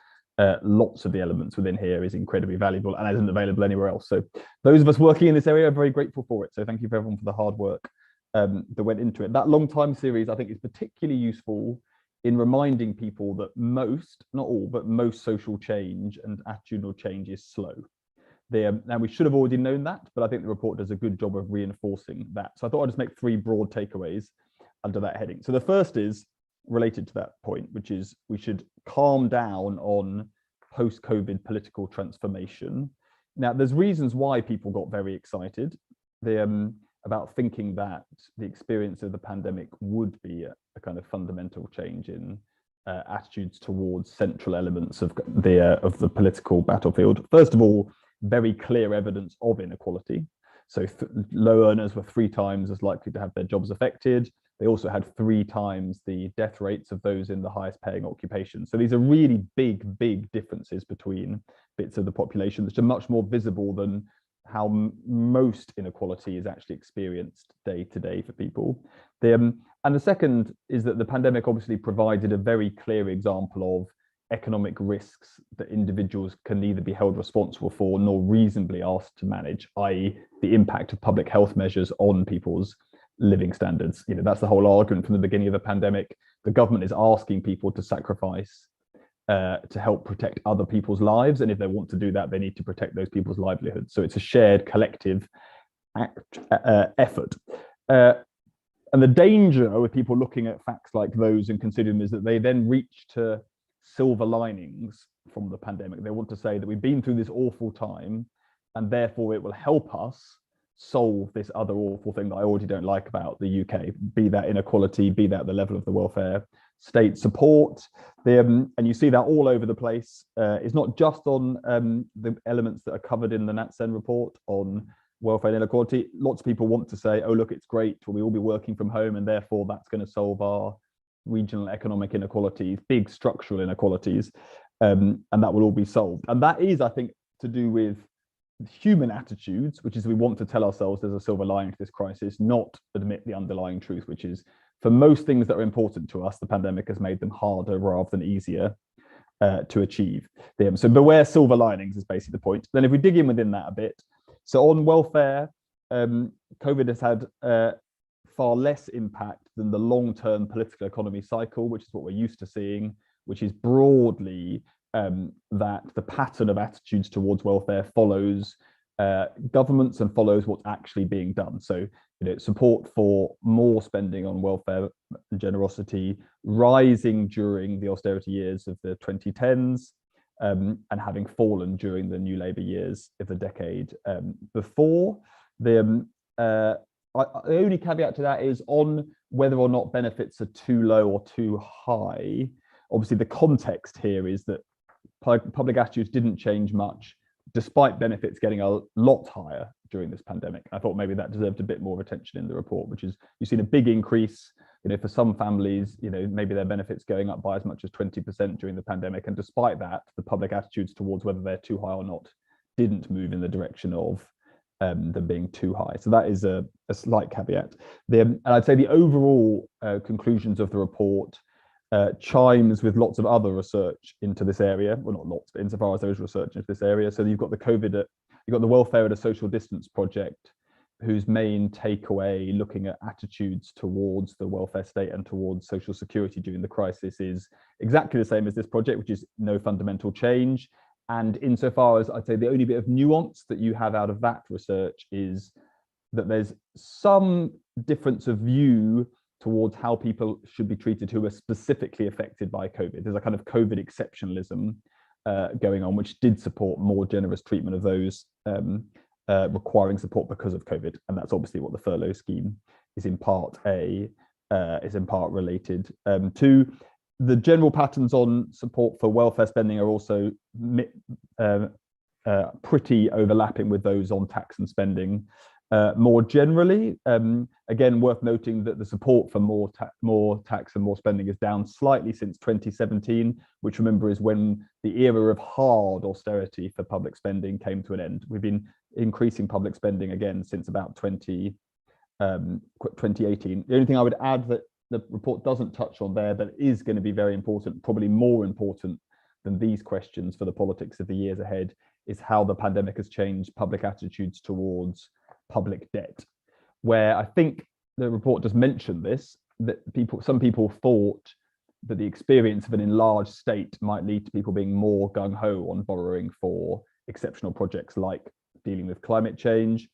lots of the elements within here is incredibly valuable and isn't available anywhere else. So those of us working in this area are very grateful for it. So thank you for everyone for the hard work that went into it. That long time series, I think, is particularly useful in reminding people that most, not all, but most social change and attitudinal change is slow. Now, we should have already known that, but I think the report does a good job of reinforcing that. So I thought I'd just make 3 broad takeaways under that heading. So the first is related to that point, which is we should calm down on post-COVID political transformation. Now, there's reasons why people got very excited about thinking that the experience of the pandemic would be a kind of fundamental change in attitudes towards central elements of the political battlefield. First of all, very clear evidence of inequality. So low earners were 3 times as likely to have their jobs affected. They also had 3 times the death rates of those in the highest paying occupations. So these are really big differences between bits of the population that are much more visible than how most inequality is actually experienced day to day for people. And the second is that the pandemic obviously provided a very clear example of economic risks that individuals can neither be held responsible for nor reasonably asked to manage, i.e. the impact of public health measures on people's living standards. You know, that's the whole argument from the beginning of the pandemic. The government is asking people to sacrifice to help protect other people's lives, and if they want to do that, they need to protect those people's livelihoods. So it's a shared collective effort. And the danger with people looking at facts like those and considering them is that they then reach to silver linings from the pandemic. They want to say that we've been through this awful time and therefore it will help us solve this other awful thing that I already don't like about the UK, be that inequality, be that the level of the welfare state support. And you see that all over the place. It's not just on the elements that are covered in the NatSen report on welfare and inequality. Lots of people want to say, oh, look, it's great, we'll all be working from home and therefore that's going to solve our regional economic inequalities, big structural inequalities, and that will all be solved. And that is, I think, to do with human attitudes, which is we want to tell ourselves there's a silver lining to this crisis, not admit the underlying truth, which is for most things that are important to us, the pandemic has made them harder rather than easier to achieve. So beware silver linings is basically the point. Then if we dig in within that a bit, so on welfare, COVID has had far less impact than the long-term political economy cycle, which is what we're used to seeing, which is broadly that the pattern of attitudes towards welfare follows governments and follows what's actually being done. So, support for more spending on welfare and generosity rising during the austerity years of the 2010s and having fallen during the New Labour years of the decade before. The only caveat to that is on whether or not benefits are too low or too high. Obviously, the context here is that public attitudes didn't change much, despite benefits getting a lot higher during this pandemic. I thought maybe that deserved a bit more attention in the report, which is you've seen a big increase, for some families, maybe their benefits going up by as much as 20% during the pandemic. And despite that, the public attitudes towards whether they're too high or not didn't move in the direction of them being too high. So that is a slight caveat. And I'd say the overall conclusions of the report chimes with lots of other research into this area. Well, not lots, but insofar as there is research into this area. So you've got the Welfare at a Social Distance project, whose main takeaway looking at attitudes towards the welfare state and towards social security during the crisis is exactly the same as this project, which is no fundamental change. And insofar as I'd say the only bit of nuance that you have out of that research is that there's some difference of view towards how people should be treated who are specifically affected by COVID. There's a kind of COVID exceptionalism going on, which did support more generous treatment of those requiring support because of COVID, and that's obviously what the furlough scheme is in part related to. The general patterns on support for welfare spending are also pretty overlapping with those on tax and spending. More generally, again, worth noting that the support for more tax and more spending is down slightly since 2017, which remember is when the era of hard austerity for public spending came to an end. We've been increasing public spending again since about 2018. The only thing I would add that the report doesn't touch on there, but is going to be very important, probably more important than these questions for the politics of the years ahead, is how the pandemic has changed public attitudes towards public debt, where I think the report does mention this, that some people thought that the experience of an enlarged state might lead to people being more gung-ho on borrowing for exceptional projects like dealing with climate change.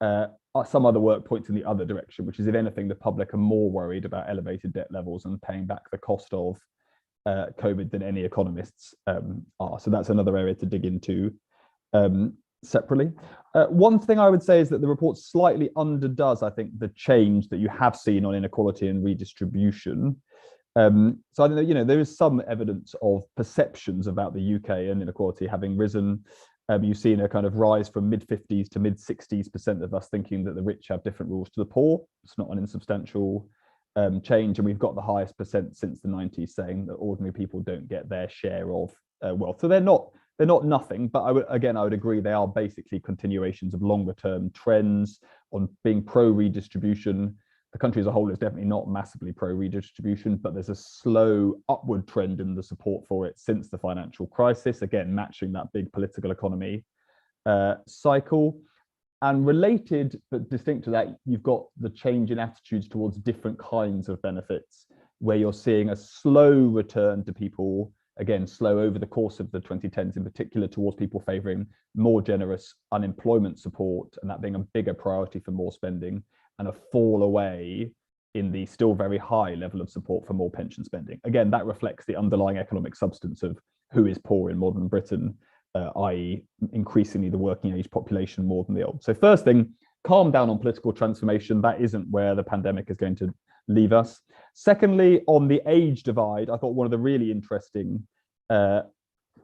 Some other work points in the other direction, which is, if anything, the public are more worried about elevated debt levels and paying back the cost of COVID than any economists are. So that's another area to dig into separately. One thing I would say is that the report slightly underdoes, I think, the change that you have seen on inequality and redistribution. So I don't know, there is some evidence of perceptions about the UK and inequality having risen. You've seen a kind of rise from mid-50s to mid-60s% of us thinking that the rich have different rules to the poor. It's not an insubstantial change, and we've got the highest percent since the 90s saying that ordinary people don't get their share of wealth. So they're not nothing, but I would agree they are basically continuations of longer term trends on being pro-redistribution. The country as a whole is definitely not massively pro-redistribution, but there's a slow upward trend in the support for it since the financial crisis, again, matching that big political economy cycle. And related, but distinct to that, you've got the change in attitudes towards different kinds of benefits, where you're seeing a slow return to people, again, slow over the course of the 2010s in particular, towards people favouring more generous unemployment support, and that being a bigger priority for more spending, and a fall away in the still very high level of support for more pension spending. Again, that reflects the underlying economic substance of who is poor in modern Britain, i.e. increasingly the working age population more than the old. So first thing, calm down on political transformation. That isn't where the pandemic is going to leave us. Secondly, on the age divide, I thought one of the really interesting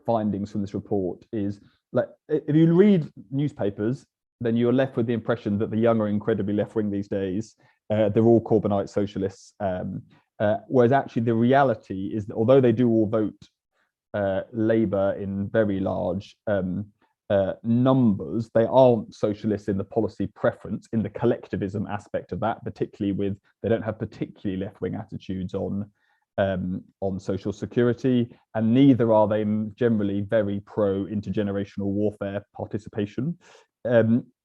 findings from this report is, like, if you read newspapers, then you're left with the impression that the young are incredibly left-wing these days. They're all Corbynite socialists, whereas actually the reality is that although they do all vote Labour in very large numbers, they aren't socialists in the policy preference, in the collectivism aspect of that, particularly they don't have particularly left-wing attitudes on social security, and neither are they generally very pro intergenerational warfare participation.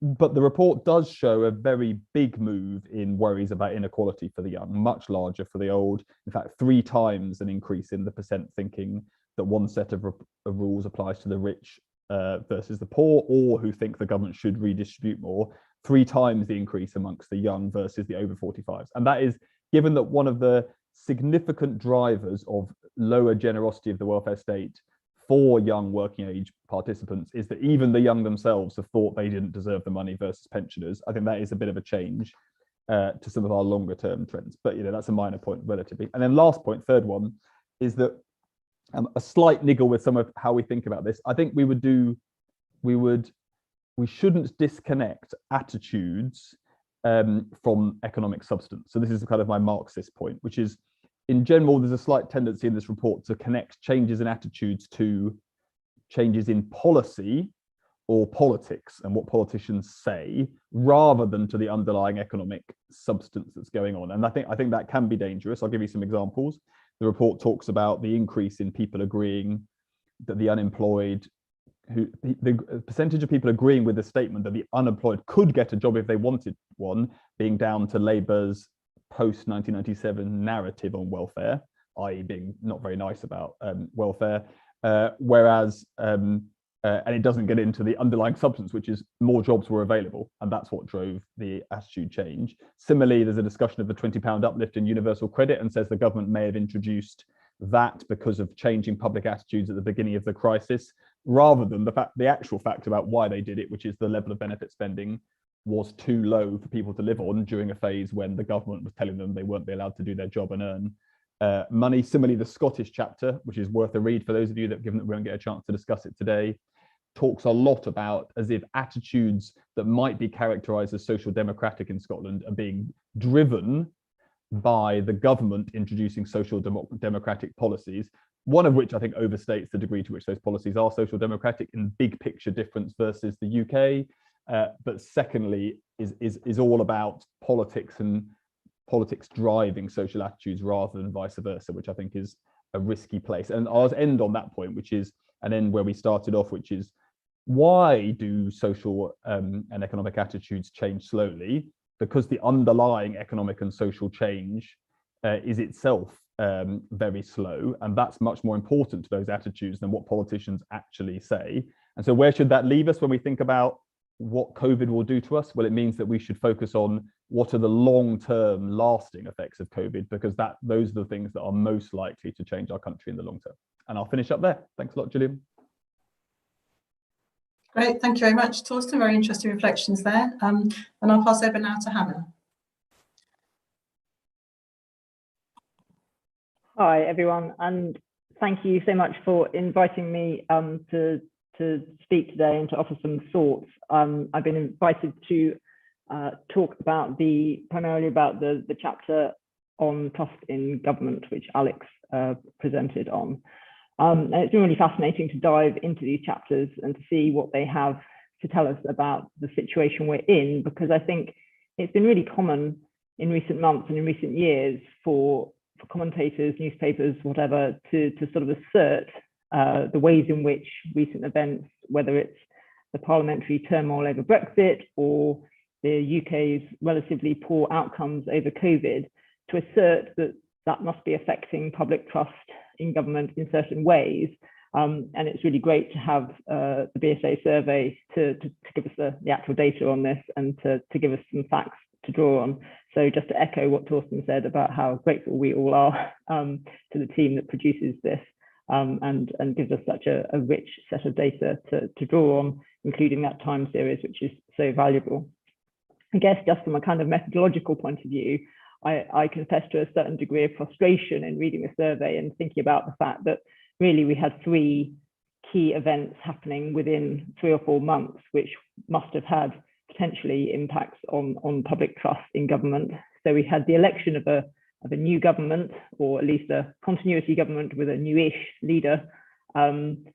But the report does show a very big move in worries about inequality for the young, much larger for the old. In fact, 3 times an increase in the percent thinking that one set of rules applies to the rich versus the poor, or who think the government should redistribute more. 3 times the increase amongst the young versus the over 45s. And that is given that one of the significant drivers of lower generosity of the welfare state for young working age participants is that even the young themselves have thought they didn't deserve the money versus pensioners. I think that is a bit of a change to some of our longer term trends, but that's a minor point relatively. And then last point, third one, is that a slight niggle with some of how we think about this. I think we shouldn't disconnect attitudes from economic substance. So this is kind of my Marxist point, which is, in general, there's a slight tendency in this report to connect changes in attitudes to changes in policy or politics and what politicians say, rather than to the underlying economic substance that's going on. And I think that can be dangerous. I'll give you some examples. The report talks about the increase in people agreeing that the unemployed, the percentage of people agreeing with the statement that the unemployed could get a job if they wanted one, being down to Labour's post-1997 narrative on welfare, i.e. being not very nice about welfare, whereas, and it doesn't get into the underlying substance, which is more jobs were available, and that's what drove the attitude change. Similarly, there's a discussion of the £20 uplift in universal credit, and says the government may have introduced that because of changing public attitudes at the beginning of the crisis, rather than the actual fact about why they did it, which is the level of benefit spending was too low for people to live on during a phase when the government was telling them they weren't be allowed to do their job and earn money. Similarly, the Scottish chapter, which is worth a read for those of you that, given that we won't get a chance to discuss it today, talks a lot about as if attitudes that might be characterised as social democratic in Scotland are being driven by the government introducing social democratic policies, one of which I think overstates the degree to which those policies are social democratic in big picture difference versus the UK. But secondly, is all about politics and politics driving social attitudes rather than vice versa, which I think is a risky place. And I'll end on that point, which is an end where we started off, which is, why do social and economic attitudes change slowly? Because the underlying economic and social change is itself very slow, and that's much more important to those attitudes than what politicians actually say. And so where should that leave us when we think about what COVID will do to us? Well, it means that we should focus on what are the long-term lasting effects of COVID, because those are the things that are most likely to change our country in the long term. And I'll finish up there. Thanks a lot, Gillian. Great, thank you very much, Torsten. Very interesting reflections there. And I'll pass over now to Hannah. Hi, everyone, and thank you so much for inviting me to speak today and to offer some thoughts. I've been invited to talk about primarily about the chapter on trust in government, which Alex presented on. And it's been really fascinating to dive into these chapters and to see what they have to tell us about the situation we're in, because I think it's been really common in recent months and in recent years for commentators, newspapers, whatever, to sort of assert the ways in which recent events, whether it's the parliamentary turmoil over Brexit or the UK's relatively poor outcomes over COVID, to assert that must be affecting public trust in government in certain ways. And it's really great to have the BSA survey to give us the actual data on this and to give us some facts to draw on. So just to echo what Torsten said about how grateful we all are to the team that produces this and gives us such a rich set of data to draw on, including that time series, which is so valuable. I guess just from a kind of methodological point of view, I confess to a certain degree of frustration in reading the survey and thinking about the fact that really we had 3 key events happening within 3 or 4 months, which must have had potentially impacts on public trust in government. So we had the election of a new government, or at least a continuity government with a newish leader, and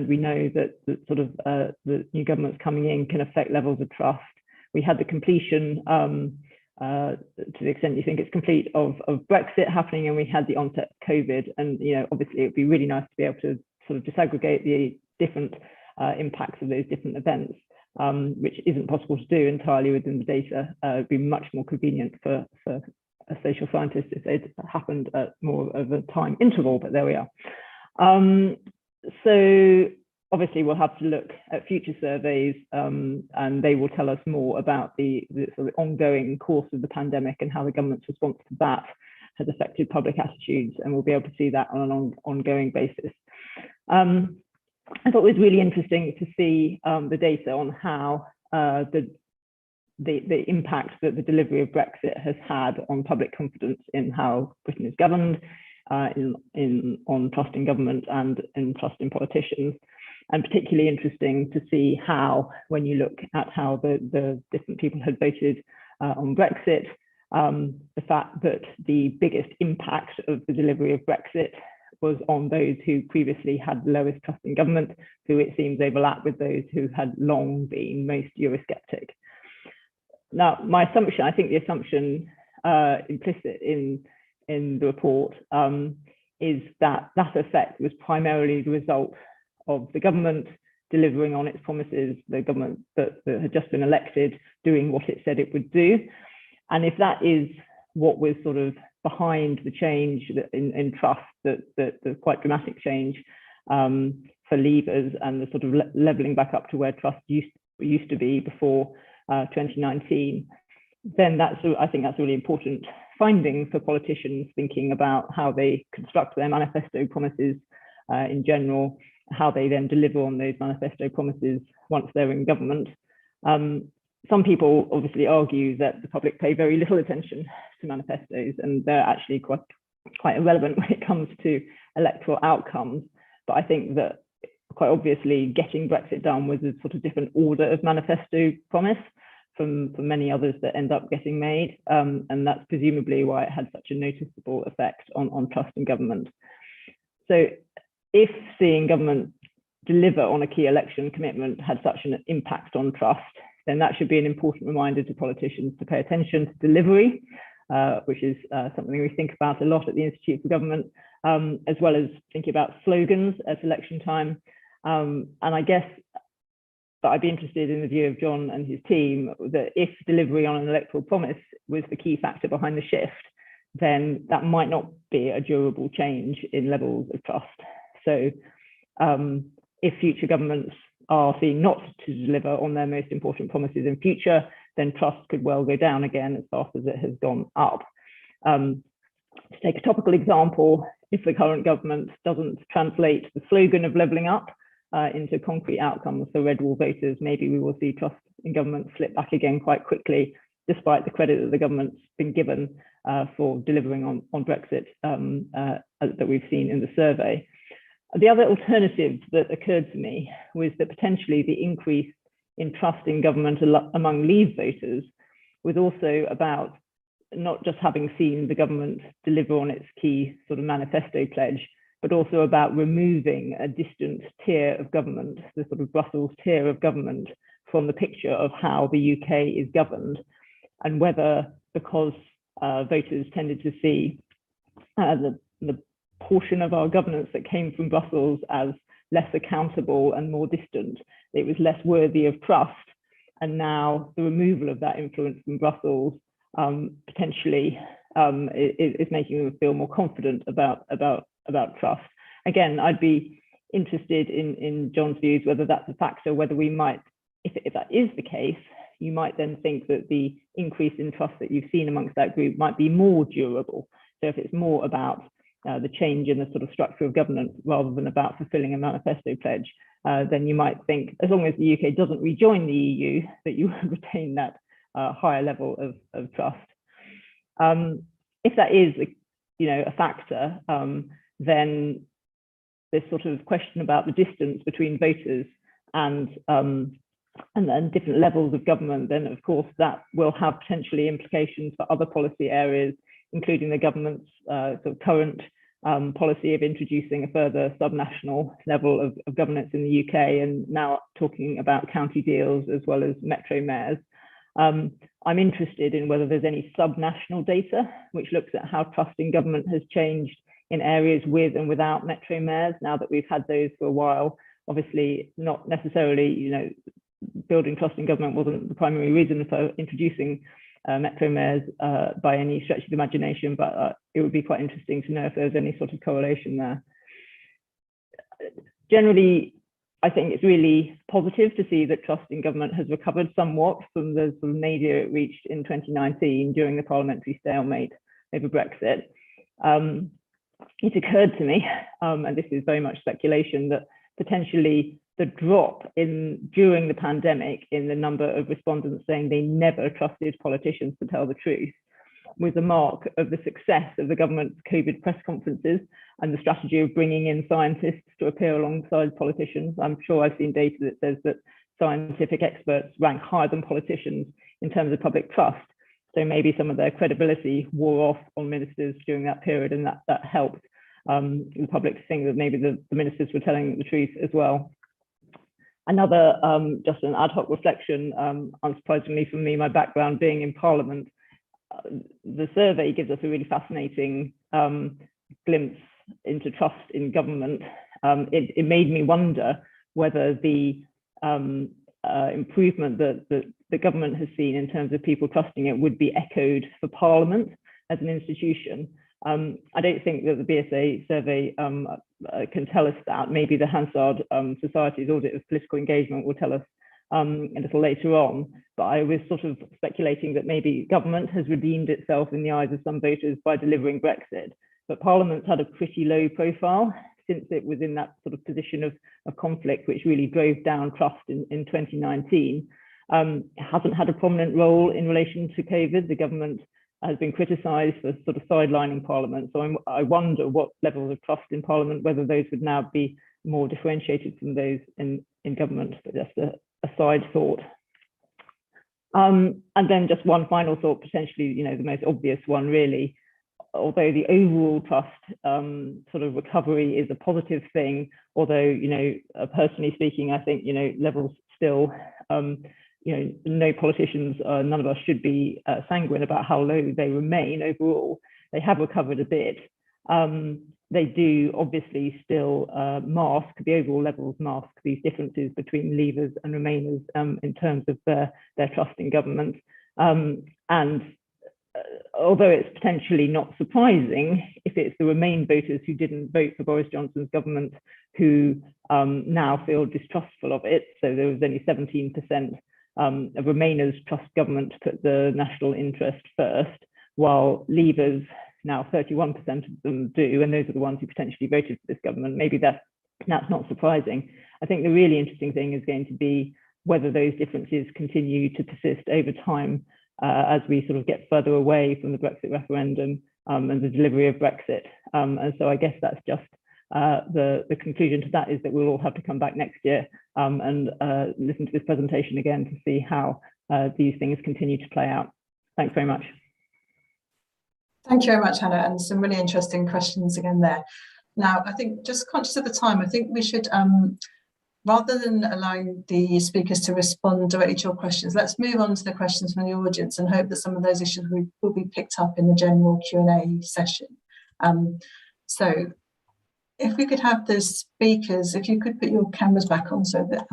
we know that the new governments coming in can affect levels of trust. We had the completion, to the extent you think it's complete, of Brexit happening, and we had the onset of COVID. And obviously it would be really nice to be able to sort of disaggregate the different impacts of those different events. which isn't possible to do entirely within the data. It would be much more convenient for a social scientist if they'd happened at more of a time interval, but there we are. So obviously we'll have to look at future surveys, and they will tell us more about the sort of ongoing course of the pandemic and how the government's response to that has affected public attitudes, and we'll be able to see that on an ongoing basis. I thought it was really interesting to see the data on how the impact that the delivery of Brexit has had on public confidence in how Britain is governed, on trust in government and in trust in politicians. And particularly interesting to see how, when you look at how the different people had voted on Brexit, the fact that the biggest impact of the delivery of Brexit was on those who previously had the lowest trust in government, who it seems overlap with those who had long been most Eurosceptic. Now, my assumption, I think the assumption implicit in the report is that that effect was primarily the result of the government delivering on its promises, the government that had just been elected doing what it said it would do. And if that is what was sort of behind the change in trust, the quite dramatic change for leavers and the sort of levelling back up to where trust used to be before 2019, then I think that's a really important finding for politicians thinking about how they construct their manifesto promises in general, how they then deliver on those manifesto promises once they're in government. Some people obviously argue that the public pay very little attention to manifestos, and they're actually quite irrelevant when it comes to electoral outcomes. But I think that quite obviously getting Brexit done was a sort of different order of manifesto promise from many others that end up getting made. And that's presumably why it had such a noticeable effect on trust in government. So if seeing government deliver on a key election commitment had such an impact on trust, then that should be an important reminder to politicians to pay attention to delivery, which is something we think about a lot at the Institute for Government, as well as thinking about slogans at election time. And I guess that I'd be interested in the view of John and his team that if delivery on an electoral promise was the key factor behind the shift, then that might not be a durable change in levels of trust. So if future governments are seen not to deliver on their most important promises in future, then trust could well go down again as fast as it has gone up. To take a topical example, if the current government doesn't translate the slogan of levelling up into concrete outcomes for red wall voters, maybe we will see trust in government slip back again quite quickly, despite the credit that the government's been given for delivering on Brexit that we've seen in the survey. The other alternative that occurred to me was that potentially the increase in trust in government among Leave voters was also about not just having seen the government deliver on its key sort of manifesto pledge, but also about removing a distant tier of government, the sort of Brussels tier of government, from the picture of how the UK is governed, and whether because voters tended to see the portion of our governance that came from Brussels as less accountable and more distant, it was less worthy of trust. And now the removal of that influence from Brussels potentially is making them feel more confident about trust. Again, I'd be interested in John's views, whether that's a factor, whether we might, if that is the case, you might then think that the increase in trust that you've seen amongst that group might be more durable. So if it's more about the change in the sort of structure of governance rather than about fulfilling a manifesto pledge, then you might think, as long as the UK doesn't rejoin the EU, that you retain that higher level of trust. If that is, a factor, then this sort of question about the distance between voters and then different levels of government, then of course that will have potentially implications for other policy areas, including the government's sort of current policy of introducing a further subnational level of governance in the UK, and now talking about county deals as well as metro mayors. I'm interested in whether there's any subnational data which looks at how trust in government has changed in areas with and without metro mayors, now that we've had those for a while. Obviously, not necessarily, building trust in government wasn't the primary reason for introducing metro mayors by any stretch of the imagination, but it would be quite interesting to know if there's any sort of correlation there. Generally, I think it's really positive to see that trust in government has recovered somewhat from the sort of nadir it reached in 2019 during the parliamentary stalemate over Brexit. It occurred to me, and this is very much speculation, that potentially the drop during the pandemic in the number of respondents saying they never trusted politicians to tell the truth was a mark of the success of the government's COVID press conferences and the strategy of bringing in scientists to appear alongside politicians. I'm sure I've seen data that says that scientific experts rank higher than politicians in terms of public trust. So maybe some of their credibility wore off on ministers during that period, and that helped the public to think that maybe the ministers were telling the truth as well. Another, just an ad hoc reflection, unsurprisingly for me, my background being in Parliament, the survey gives us a really fascinating glimpse into trust in government. It made me wonder whether the improvement that the government has seen in terms of people trusting it would be echoed for Parliament as an institution. I don't think that the BSA survey can tell us that. Maybe the Hansard Society's audit of political engagement will tell us a little later on. But I was sort of speculating that maybe government has redeemed itself in the eyes of some voters by delivering Brexit. But Parliament's had a pretty low profile since it was in that sort of position of conflict, which really drove down trust in 2019. It hasn't had a prominent role in relation to COVID. The government has been criticised for sort of sidelining Parliament. So I wonder what levels of trust in Parliament, whether those would now be more differentiated from those in government, but just a side thought. And then just one final thought, potentially, the most obvious one really, although the overall trust sort of recovery is a positive thing, although, personally speaking, I think, levels still, no politicians, none of us should be sanguine about how low they remain overall. They have recovered a bit. They do obviously still mask, the overall levels mask these differences between Leavers and Remainers in terms of their trust in government. And although it's potentially not surprising, if it's the Remain voters who didn't vote for Boris Johnson's government who now feel distrustful of it, so there was only 17% of Remainers trust government to put the national interest first, while Leavers, now 31% of them do, and those are the ones who potentially voted for this government. Maybe that's not surprising. I think the really interesting thing is going to be whether those differences continue to persist over time as we sort of get further away from the Brexit referendum and the delivery of Brexit. And so I guess that's just the conclusion to that is that we'll all have to come back next year and listen to this presentation again to see how these things continue to play out. Thanks very much. Thank you very much, Hannah, and some really interesting questions again there. Now, I think, just conscious of the time, I think we should, rather than allowing the speakers to respond directly to your questions, let's move on to the questions from the audience and hope that some of those issues will be picked up in the general Q&A session. So if we could have the speakers, if you could put your cameras back on so that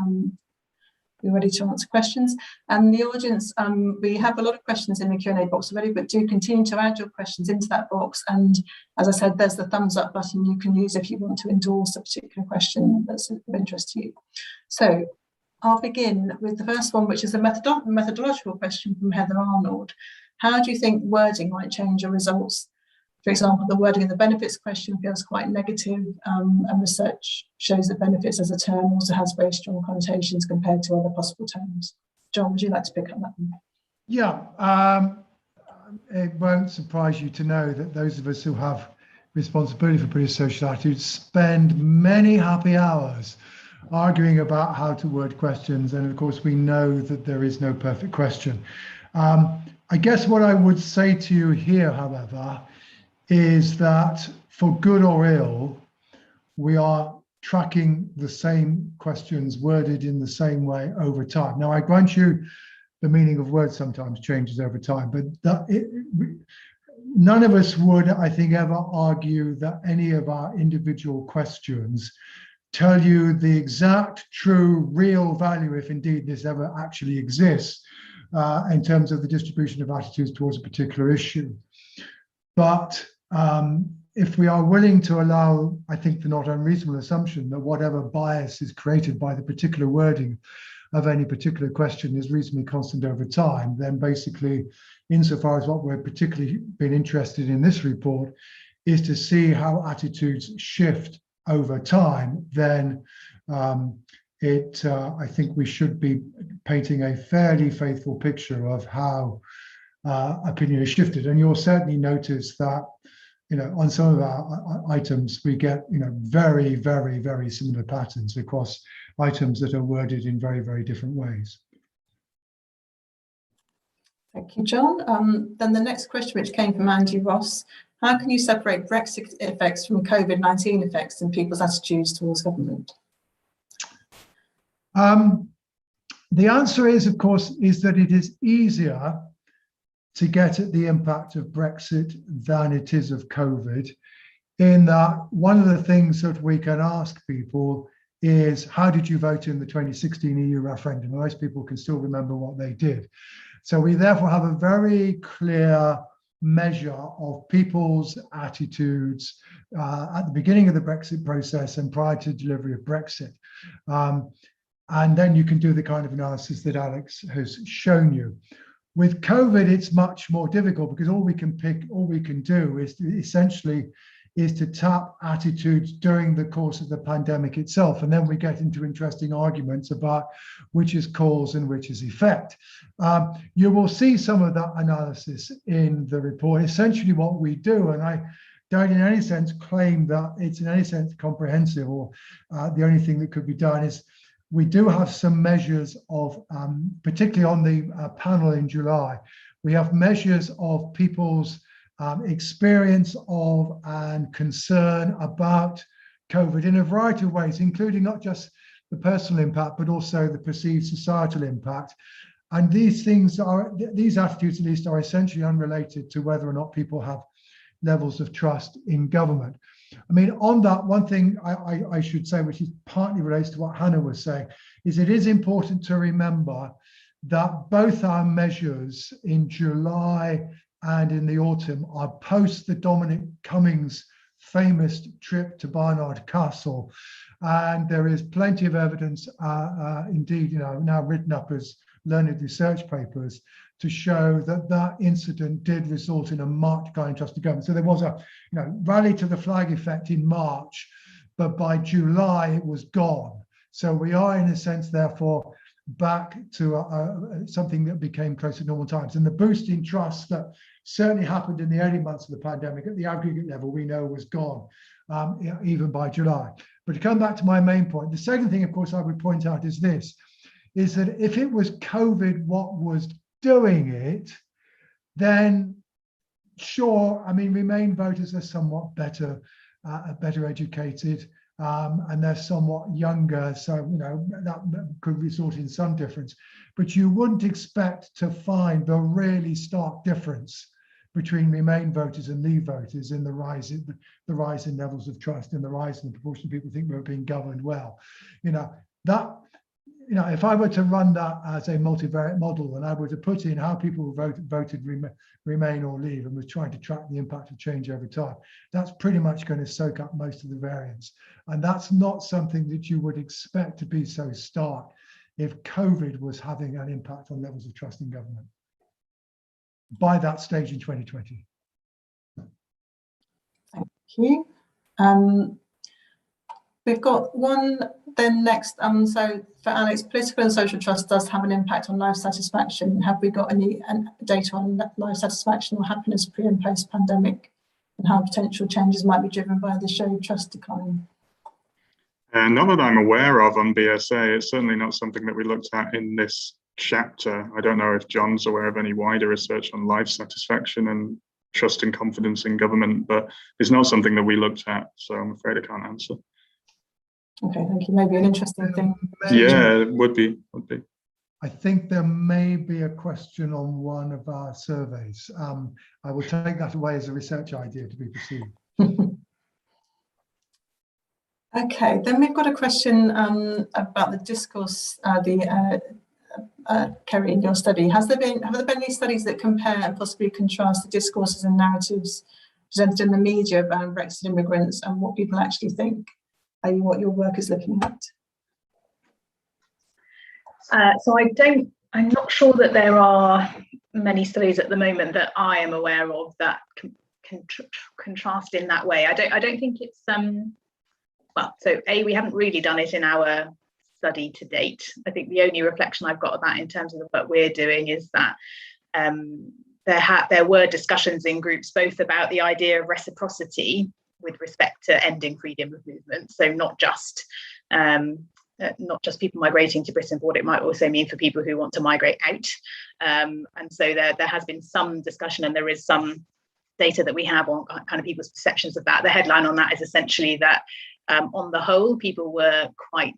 you're ready to answer questions. And the audience, we have a lot of questions in the Q&A box already, but do continue to add your questions into that box. And as I said, there's the thumbs up button you can use if you want to endorse a particular question that's of interest to you. So I'll begin with the first one, which is a methodological question from Heather Arnold. How do you think wording might change your results? For example, the wording in the benefits question feels quite negative, and research shows that benefits as a term also has very strong connotations compared to other possible terms. John, would you like to pick up that one? Yeah, it won't surprise you to know that those of us who have responsibility for British social attitudes spend many happy hours arguing about how to word questions, and of course we know that there is no perfect question. I guess what I would say to you here, however, is that for good or ill, we are tracking the same questions worded in the same way over time. Now, I grant you the meaning of words sometimes changes over time, but none of us would, I think, ever argue that any of our individual questions tell you the exact, true, real value, if indeed this ever actually exists, in terms of the distribution of attitudes towards a particular issue. But if we are willing to allow, I think, the not unreasonable assumption that whatever bias is created by the particular wording of any particular question is reasonably constant over time, then basically, insofar as what we're particularly been interested in this report is to see how attitudes shift over time, then I think we should be painting a fairly faithful picture of how opinion has shifted. And you'll certainly notice that, on some of our items, we get, very, very, very similar patterns across items that are worded in very, very different ways. Thank you, John. Then the next question, which came from Andy Ross: how can you separate Brexit effects from COVID-19 effects in people's attitudes towards government? The answer is, of course, that it is easier to get at the impact of Brexit than it is of COVID, in that one of the things that we can ask people is, how did you vote in the 2016 EU referendum? Most people can still remember what they did. So we therefore have a very clear measure of people's attitudes at the beginning of the Brexit process and prior to delivery of Brexit. And then you can do the kind of analysis that Alex has shown you. With COVID, it's much more difficult because all we can do is to tap attitudes during the course of the pandemic itself. And then we get into interesting arguments about which is cause and which is effect. You will see some of that analysis in the report. Essentially what we do, and I don't in any sense claim that it's in any sense comprehensive, or the only thing that could be done is, we do have some measures of, particularly on the panel in July, we have measures of people's experience of and concern about COVID in a variety of ways, including not just the personal impact, but also the perceived societal impact. And these attitudes at least are essentially unrelated to whether or not people have levels of trust in government. I mean, on that, one thing I should say, which is partly relates to what Hannah was saying, is it is important to remember that both our measures in July and in the autumn are post the Dominic Cummings famous trip to Barnard Castle. And there is plenty of evidence, indeed, now written up as learned research papers, to show that that incident did result in a marked decline in trust in government. So there was a rally to the flag effect in March, but by July it was gone. So we are in a sense therefore back to something that became close to normal times. And the boost in trust that certainly happened in the early months of the pandemic at the aggregate level, we know was gone even by July. But to come back to my main point, the second thing of course I would point out is this, is that if it was COVID what was doing it, then sure, I mean, Remain voters are somewhat better educated, and they're somewhat younger, so that could result in some difference. But you wouldn't expect to find the really stark difference between Remain voters and Leave voters in the rise in levels of trust and the rise in the proportion of people think we're being governed well. If I were to run that as a multivariate model and I were to put in how people voted Remain or Leave and was trying to track the impact of change over time, that's pretty much going to soak up most of the variance. And that's not something that you would expect to be so stark if COVID was having an impact on levels of trust in government by that stage in 2020. Thank you. We've got one then next. So for Alex, political and social trust does have an impact on life satisfaction. Have we got any data on life satisfaction or happiness pre and post pandemic, and how potential changes might be driven by the showed trust decline? Not that I'm aware of on BSA. It's certainly not something that we looked at in this chapter. I don't know if John's aware of any wider research on life satisfaction and trust and confidence in government, but it's not something that we looked at, so I'm afraid I can't answer. Okay, thank you. Maybe an interesting thing. Yeah, it would be. I think there may be a question on one of our surveys. I will take that away as a research idea to be pursued. Okay, then we've got a question about the discourse, Kerry, in your study. Have there been any studies that compare and possibly contrast the discourses and narratives presented in the media about Brexit immigrants and what people actually think, i.e. what your work is looking at? So I'm not sure that there are many studies at the moment that I am aware of that can contrast in that way. I don't think it's well, so we haven't really done it in our study to date. I think the only reflection I've got of that in terms of the work we're doing is that there were discussions in groups both about the idea of reciprocity with respect to ending freedom of movement. So not just people migrating to Britain, but what it might also mean for people who want to migrate out. And so there has been some discussion, and there is some data that we have on kind of people's perceptions of that. The headline on that is essentially that on the whole, people were quite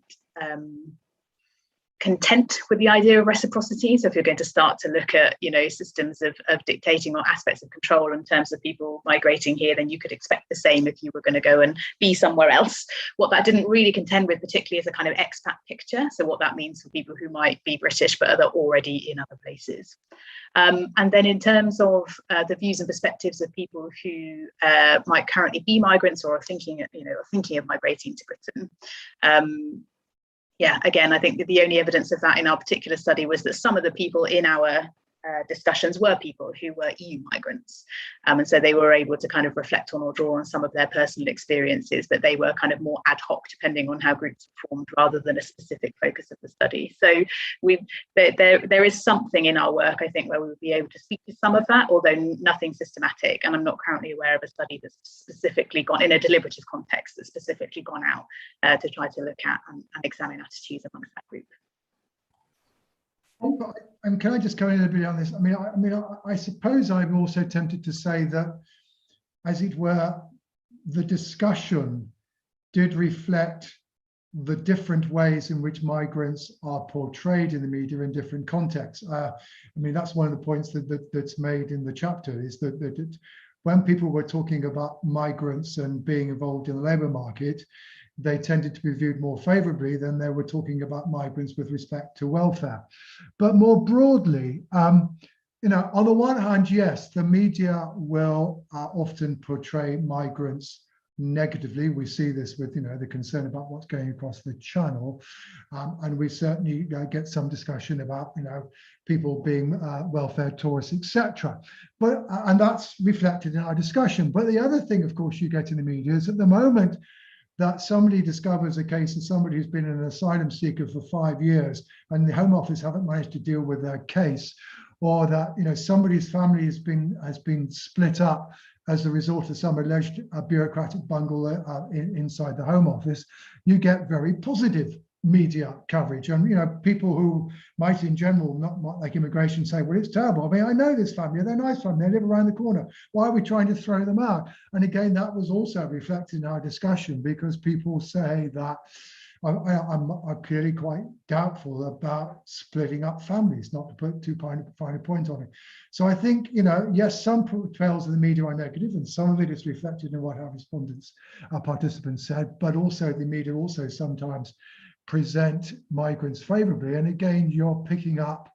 content with the idea of reciprocity. So if you're going to start to look at, systems of dictating or aspects of control in terms of people migrating here, then you could expect the same if you were going to go and be somewhere else. What that didn't really contend with particularly is a kind of expat picture. So what that means for people who might be British, but are already in other places. And then in terms of the views and perspectives of people who might currently be migrants or are thinking of migrating to Britain, yeah, again, I think that the only evidence of that in our particular study was that some of the people in our discussions were people who were EU migrants. And so they were able to kind of reflect on or draw on some of their personal experiences, but they were kind of more ad hoc depending on how groups formed rather than a specific focus of the study. So there is something in our work, I think, where we would be able to speak to some of that, although nothing systematic. And I'm not currently aware of a study that's specifically gone in a deliberative context, that's specifically gone out to try to look at and examine attitudes amongst that group. And can I just come in a little bit on this? I suppose I'm also tempted to say that, as it were, the discussion did reflect the different ways in which migrants are portrayed in the media in different contexts. That's one of the points that's made in the chapter, is that when people were talking about migrants and being involved in the labour market, they tended to be viewed more favourably than they were talking about migrants with respect to welfare. But more broadly, on the one hand, yes, the media will often portray migrants negatively. We see this with, the concern about what's going across the channel, and we certainly get some discussion about, people being welfare tourists, etc. And that's reflected in our discussion. But the other thing, of course, you get in the media is at the moment that somebody discovers a case of somebody who's been an asylum seeker for 5 years and the Home Office haven't managed to deal with their case, or that somebody's family has been split up as a result of some alleged bureaucratic bungle inside the Home Office, you get very positive media coverage. And people who might in general not like immigration say, well, it's terrible. I know this family, they're a nice family, they live around the corner, why are we trying to throw them out? And again, that was also reflected in our discussion, because people say that I'm clearly quite doubtful about splitting up families, not to put too fine a point on it. So I think, yes, some portrayals of the media are negative, and some of it is reflected in what our participants said, but also the media also sometimes present migrants favorably. And again, you're picking up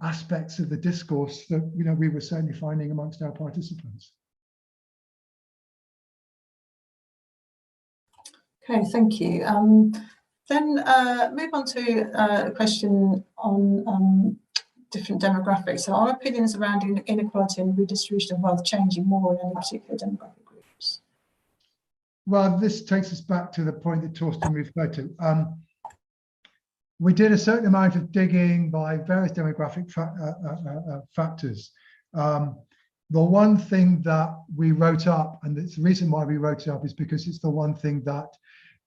aspects of the discourse that we were certainly finding amongst our participants. Okay, thank you. Then move on to a question on different demographics. So are opinions around inequality and redistribution of wealth changing more in any particular demographic groups? Well, this takes us back to the point that Torsten referred to. We did a certain amount of digging by various demographic factors. The one thing that we wrote up, and the reason why we wrote it up is because it's the one thing that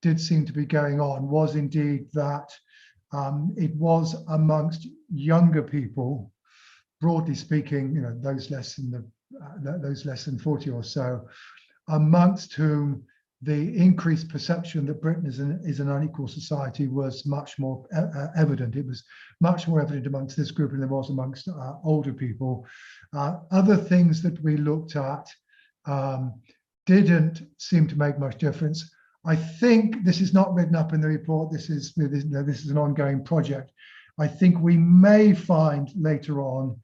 did seem to be going on, was indeed that it was amongst younger people, broadly speaking, those less than 40 or so, amongst whom the increased perception that Britain is an unequal society was much more evident. It was much more evident amongst this group than it was amongst older people. Other things that we looked at didn't seem to make much difference. I think this is not written up in the report. This is an ongoing project. I think we may find later on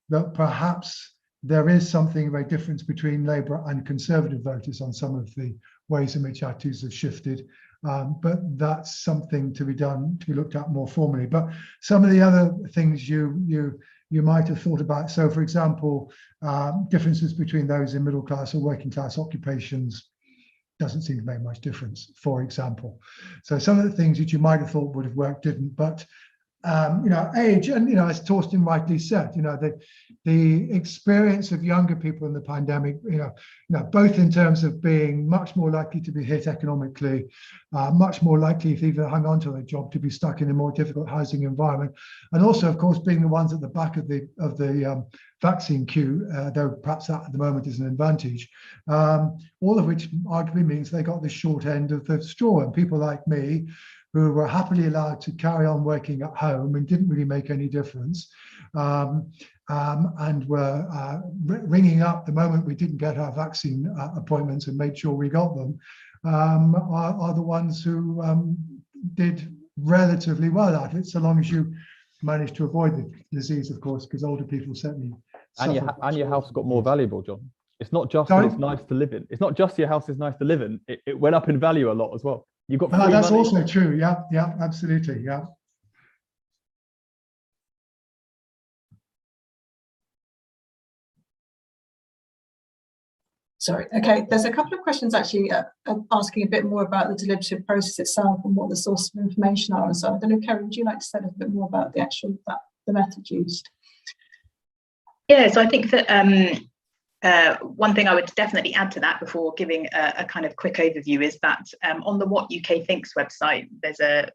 that perhaps there is something of a difference between Labour and Conservative voters on some of the ways in which attitudes have shifted. But that's something to be done, to be looked at more formally. But some of the other things you might have thought about. So, for example, differences between those in middle class or working class occupations doesn't seem to make much difference, for example. So some of the things that you might have thought would have worked didn't, but age, and as Torsten rightly said, the experience of younger people in the pandemic, both in terms of being much more likely to be hit economically, much more likely, if even hung on to their job, to be stuck in a more difficult housing environment, and also, of course, being the ones at the back of the vaccine queue, though perhaps that at the moment is an advantage, all of which arguably means they got the short end of the straw. And people like me, who were happily allowed to carry on working at home and didn't really make any difference, and were ringing up the moment we didn't get our vaccine appointments and made sure we got them, are the ones who did relatively well at it, so long as you managed to avoid the disease, of course, because older people certainly suffer. And your house got more valuable, John. It's not just Sorry? that it's nice to live in. It's not just your house is nice to live in. It went up in value a lot as well. You got free that's money. also true. Yeah, absolutely. Yeah. Sorry. Okay, there's a couple of questions actually asking a bit more about the deliberative process itself and what the sources of information are and so on. I don't know, Kerry, would you like to say a bit more about the actual the method used? Yeah, so I think that one thing I would definitely add to that before giving a kind of quick overview is that on the What UK Thinks website, there's a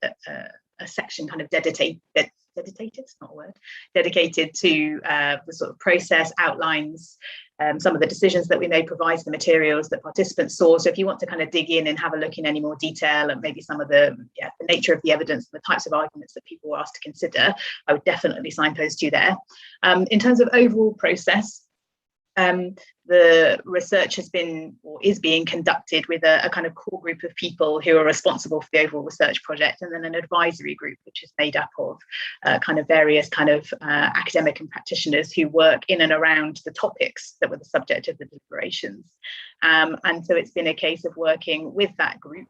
section kind of dedicated, it's not a word, dedicated to the sort of process, outlines some of the decisions that we made, provides the materials that participants saw. So if you want to kind of dig in and have a look in any more detail and maybe some of the nature of the evidence, the types of arguments that people were asked to consider, I would definitely signpost you there. In terms of overall process, the research has been or is being conducted with a kind of core group of people who are responsible for the overall research project, and then an advisory group which is made up of kind of various kind of academic and practitioners who work in and around the topics that were the subject of the deliberations. And so it's been a case of working with that group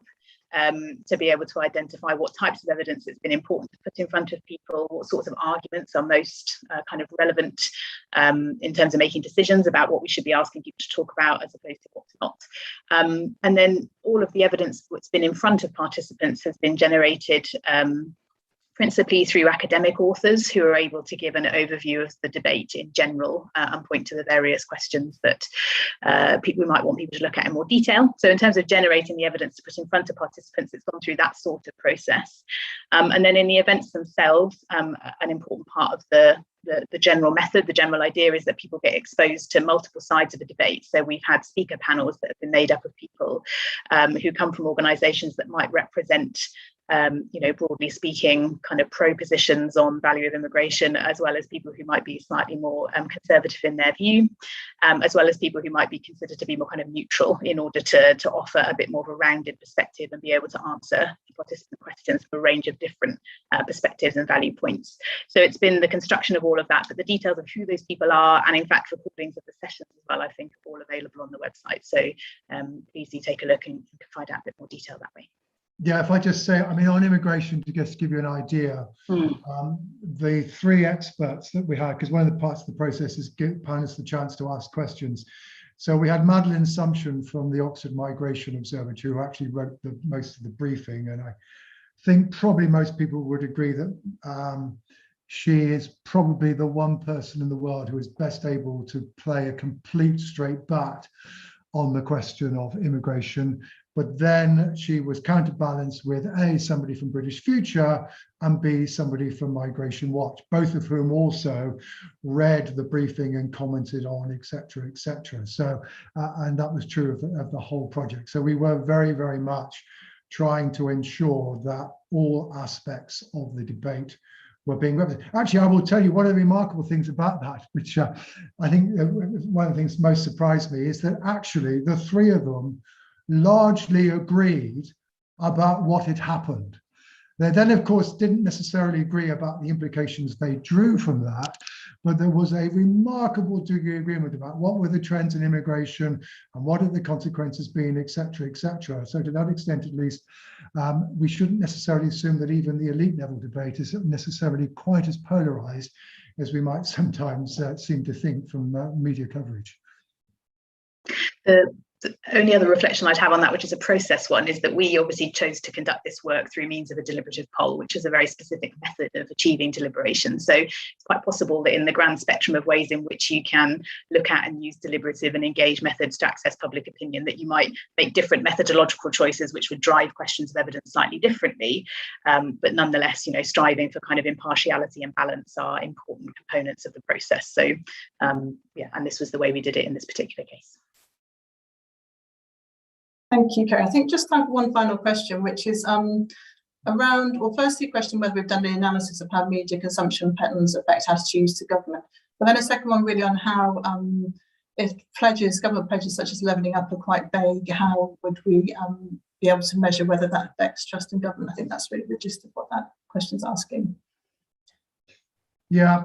to be able to identify what types of evidence it's been important to put in front of people, what sorts of arguments are most kind of relevant in terms of making decisions about what we should be asking people to talk about as opposed to what's not. And then all of the evidence that's been in front of participants has been generated principally through academic authors who are able to give an overview of the debate in general and point to the various questions that we might want people to look at in more detail. So in terms of generating the evidence to put in front of participants, it's gone through that sort of process. And then in the events themselves, an important part of the general method, the general idea is that people get exposed to multiple sides of the debate. So we've had speaker panels that have been made up of people who come from organisations that might represent broadly speaking, kind of pro positions on value of immigration, as well as people who might be slightly more conservative in their view, as well as people who might be considered to be more kind of neutral in order to offer a bit more of a rounded perspective and be able to answer participant questions from a range of different perspectives and value points. So it's been the construction of all of that, but the details of who those people are, and in fact recordings of the sessions as well, I think are all available on the website. So please do take a look and you can find out a bit more detail that way. Yeah, if I just say, I mean, on immigration, to just give you an idea, the three experts that we had, because one of the parts of the process is giving us the chance to ask questions. So we had Madeleine Sumption from the Oxford Migration Observatory, who actually wrote most of the briefing. And I think probably most people would agree that she is probably the one person in the world who is best able to play a complete straight bat on the question of immigration. But then she was counterbalanced with A, somebody from British Future, and B, somebody from Migration Watch, both of whom also read the briefing and commented on, et cetera, et cetera. So, and that was true of the whole project. So we were very, very much trying to ensure that all aspects of the debate were being represented. Actually, I will tell you one of the remarkable things about that, which I think one of the things most surprised me, is that actually the three of them largely agreed about what had happened. They then, of course, didn't necessarily agree about the implications they drew from that, but there was a remarkable degree of agreement about what were the trends in immigration and what had the consequences been, et cetera, et cetera. So to that extent, at least, we shouldn't necessarily assume that even the elite level debate is necessarily quite as polarized as we might sometimes seem to think from media coverage. The only other reflection I'd have on that, which is a process one, is that we obviously chose to conduct this work through means of a deliberative poll, which is a very specific method of achieving deliberation. So it's quite possible that in the grand spectrum of ways in which you can look at and use deliberative and engage methods to access public opinion, that you might make different methodological choices which would drive questions of evidence slightly differently. But nonetheless, striving for kind of impartiality and balance are important components of the process. So yeah, and this was the way we did it in this particular case. Thank you, Kerry. I think just have one final question, which is around, well, firstly, question whether we've done the analysis of how media consumption patterns affect attitudes to government. But then a second one really on how, if government pledges such as levelling up are quite vague, how would we be able to measure whether that affects trust in government? I think that's really the gist of what that question's asking. Yeah,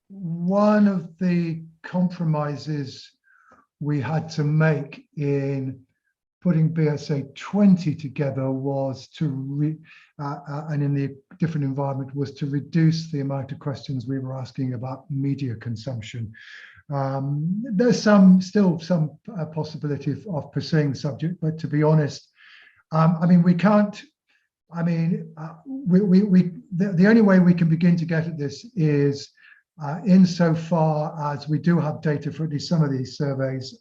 one of the compromises we had to make in putting BSA 20 together was to, and in the different environment, was to reduce the amount of questions we were asking about media consumption. There's still some possibility of pursuing the subject, but to be honest, I mean, we can't, I mean, the only way we can begin to get at this is insofar as we do have data for at least some of these surveys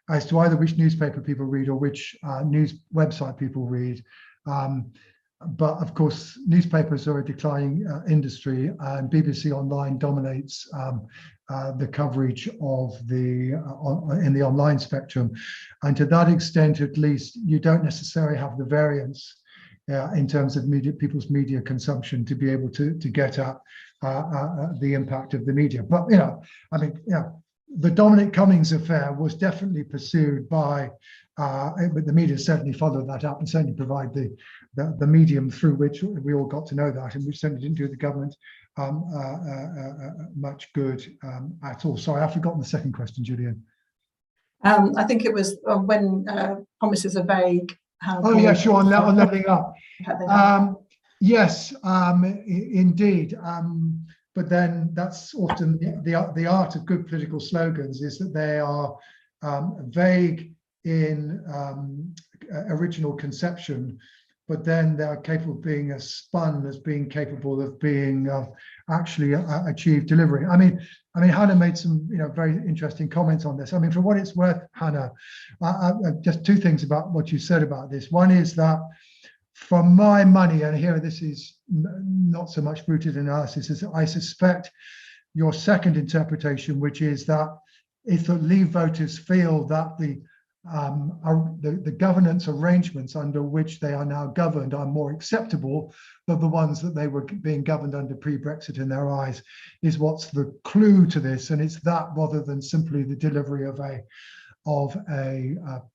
as to either which newspaper people read or which news website people read. But of course, newspapers are a declining industry, and BBC Online dominates the coverage of in the online spectrum. And to that extent, at least, you don't necessarily have the variance in terms of people's media consumption to be able to get at the impact of the media. But I mean, the Dominic Cummings affair was definitely pursued by, but the media certainly followed that up and certainly provide the medium through which we all got to know that, and which certainly didn't do the government much good at all. Sorry, I've forgotten the second question, Julian. I think it was when promises are vague. Oh yeah, sure, on levelling up. Yes, indeed. But then that's often the art of good political slogans, is that they are vague in original conception, but then they are capable of being spun as being capable of being actually achieve delivery. I mean, Hannah made some very interesting comments on this. I mean, for what it's worth, Hannah, just two things about what you said about this. One is that, for my money, and here this is not so much rooted in analysis, is I suspect your second interpretation, which is that if the Leave voters feel that the governance arrangements under which they are now governed are more acceptable than the ones that they were being governed under pre-Brexit in their eyes, is what's the clue to this. And it's that, rather than simply the delivery of a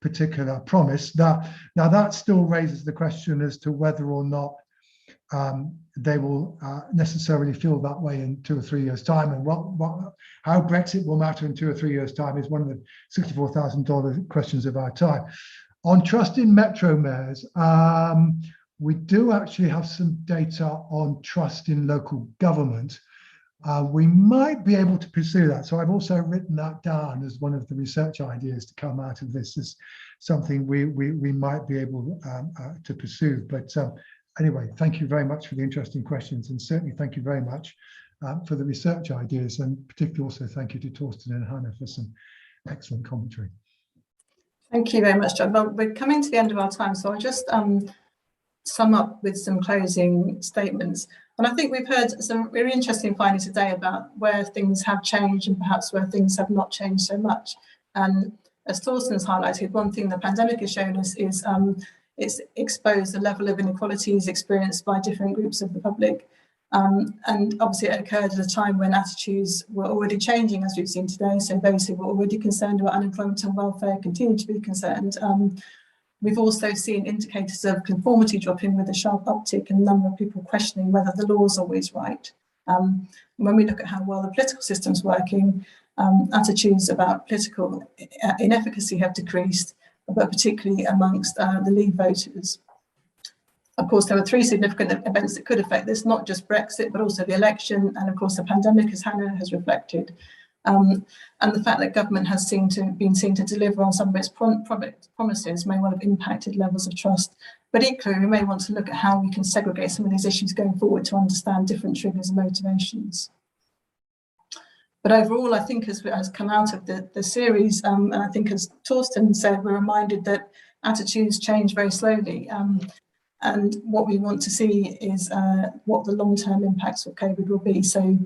particular promise. Now that still raises the question as to whether or not they will necessarily feel that way in 2 or 3 years' time, and how Brexit will matter in 2 or 3 years' time is one of the $64,000 questions of our time. On trust in metro mayors, we do actually have some data on trust in local government. We might be able to pursue that. So I've also written that down as one of the research ideas to come out of this, as something we might be able to pursue. But anyway, thank you very much for the interesting questions, and certainly thank you very much for the research ideas, and particularly also thank you to Torsten and Hannah for some excellent commentary. Thank you very much, John. Well, we're coming to the end of our time, so I'll just sum up with some closing statements. And I think we've heard some really interesting findings today about where things have changed and perhaps where things have not changed so much. And as Torsten's highlighted, one thing the pandemic has shown us is it's exposed the level of inequalities experienced by different groups of the public. And obviously it occurred at a time when attitudes were already changing, as we've seen today. So those who were already concerned about unemployment and welfare continue to be concerned. We've also seen indicators of conformity dropping with a sharp uptick in the number of people questioning whether the law is always right. When we look at how well the political system's working, attitudes about political inefficacy have decreased, but particularly amongst the Leave voters. Of course, there were 3 significant events that could affect this, not just Brexit, but also the election, and of course the pandemic, as Hannah has reflected. And the fact that government has been seen to deliver on some of its promises may well have impacted levels of trust. But equally, we may want to look at how we can segregate some of these issues going forward to understand different triggers and motivations. But overall, I think as come out of the series, and I think as Torsten said, we're reminded that attitudes change very slowly. And what we want to see is what the long-term impacts of COVID will be. So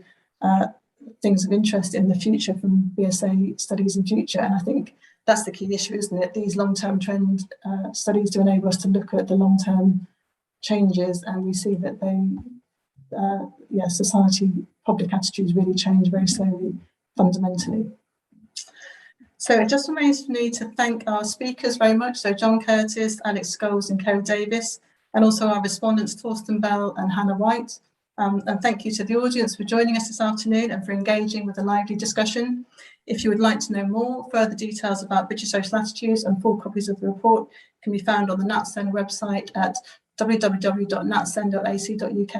things of interest in the future from BSA studies in future. And I think that's the key issue, isn't it? These long-term trend studies do enable us to look at the long-term changes, and we see that they, society, public attitudes really change very slowly, fundamentally. So it just remains for me to thank our speakers very much. So John Curtis, Alex Scholes and Kerry Davis, and also our respondents, Torsten Bell and Hannah White. And thank you to the audience for joining us this afternoon and for engaging with a lively discussion. If you would like to know more, further details about British social attitudes and full copies of the report can be found on the NatSen website at www.natsen.ac.uk.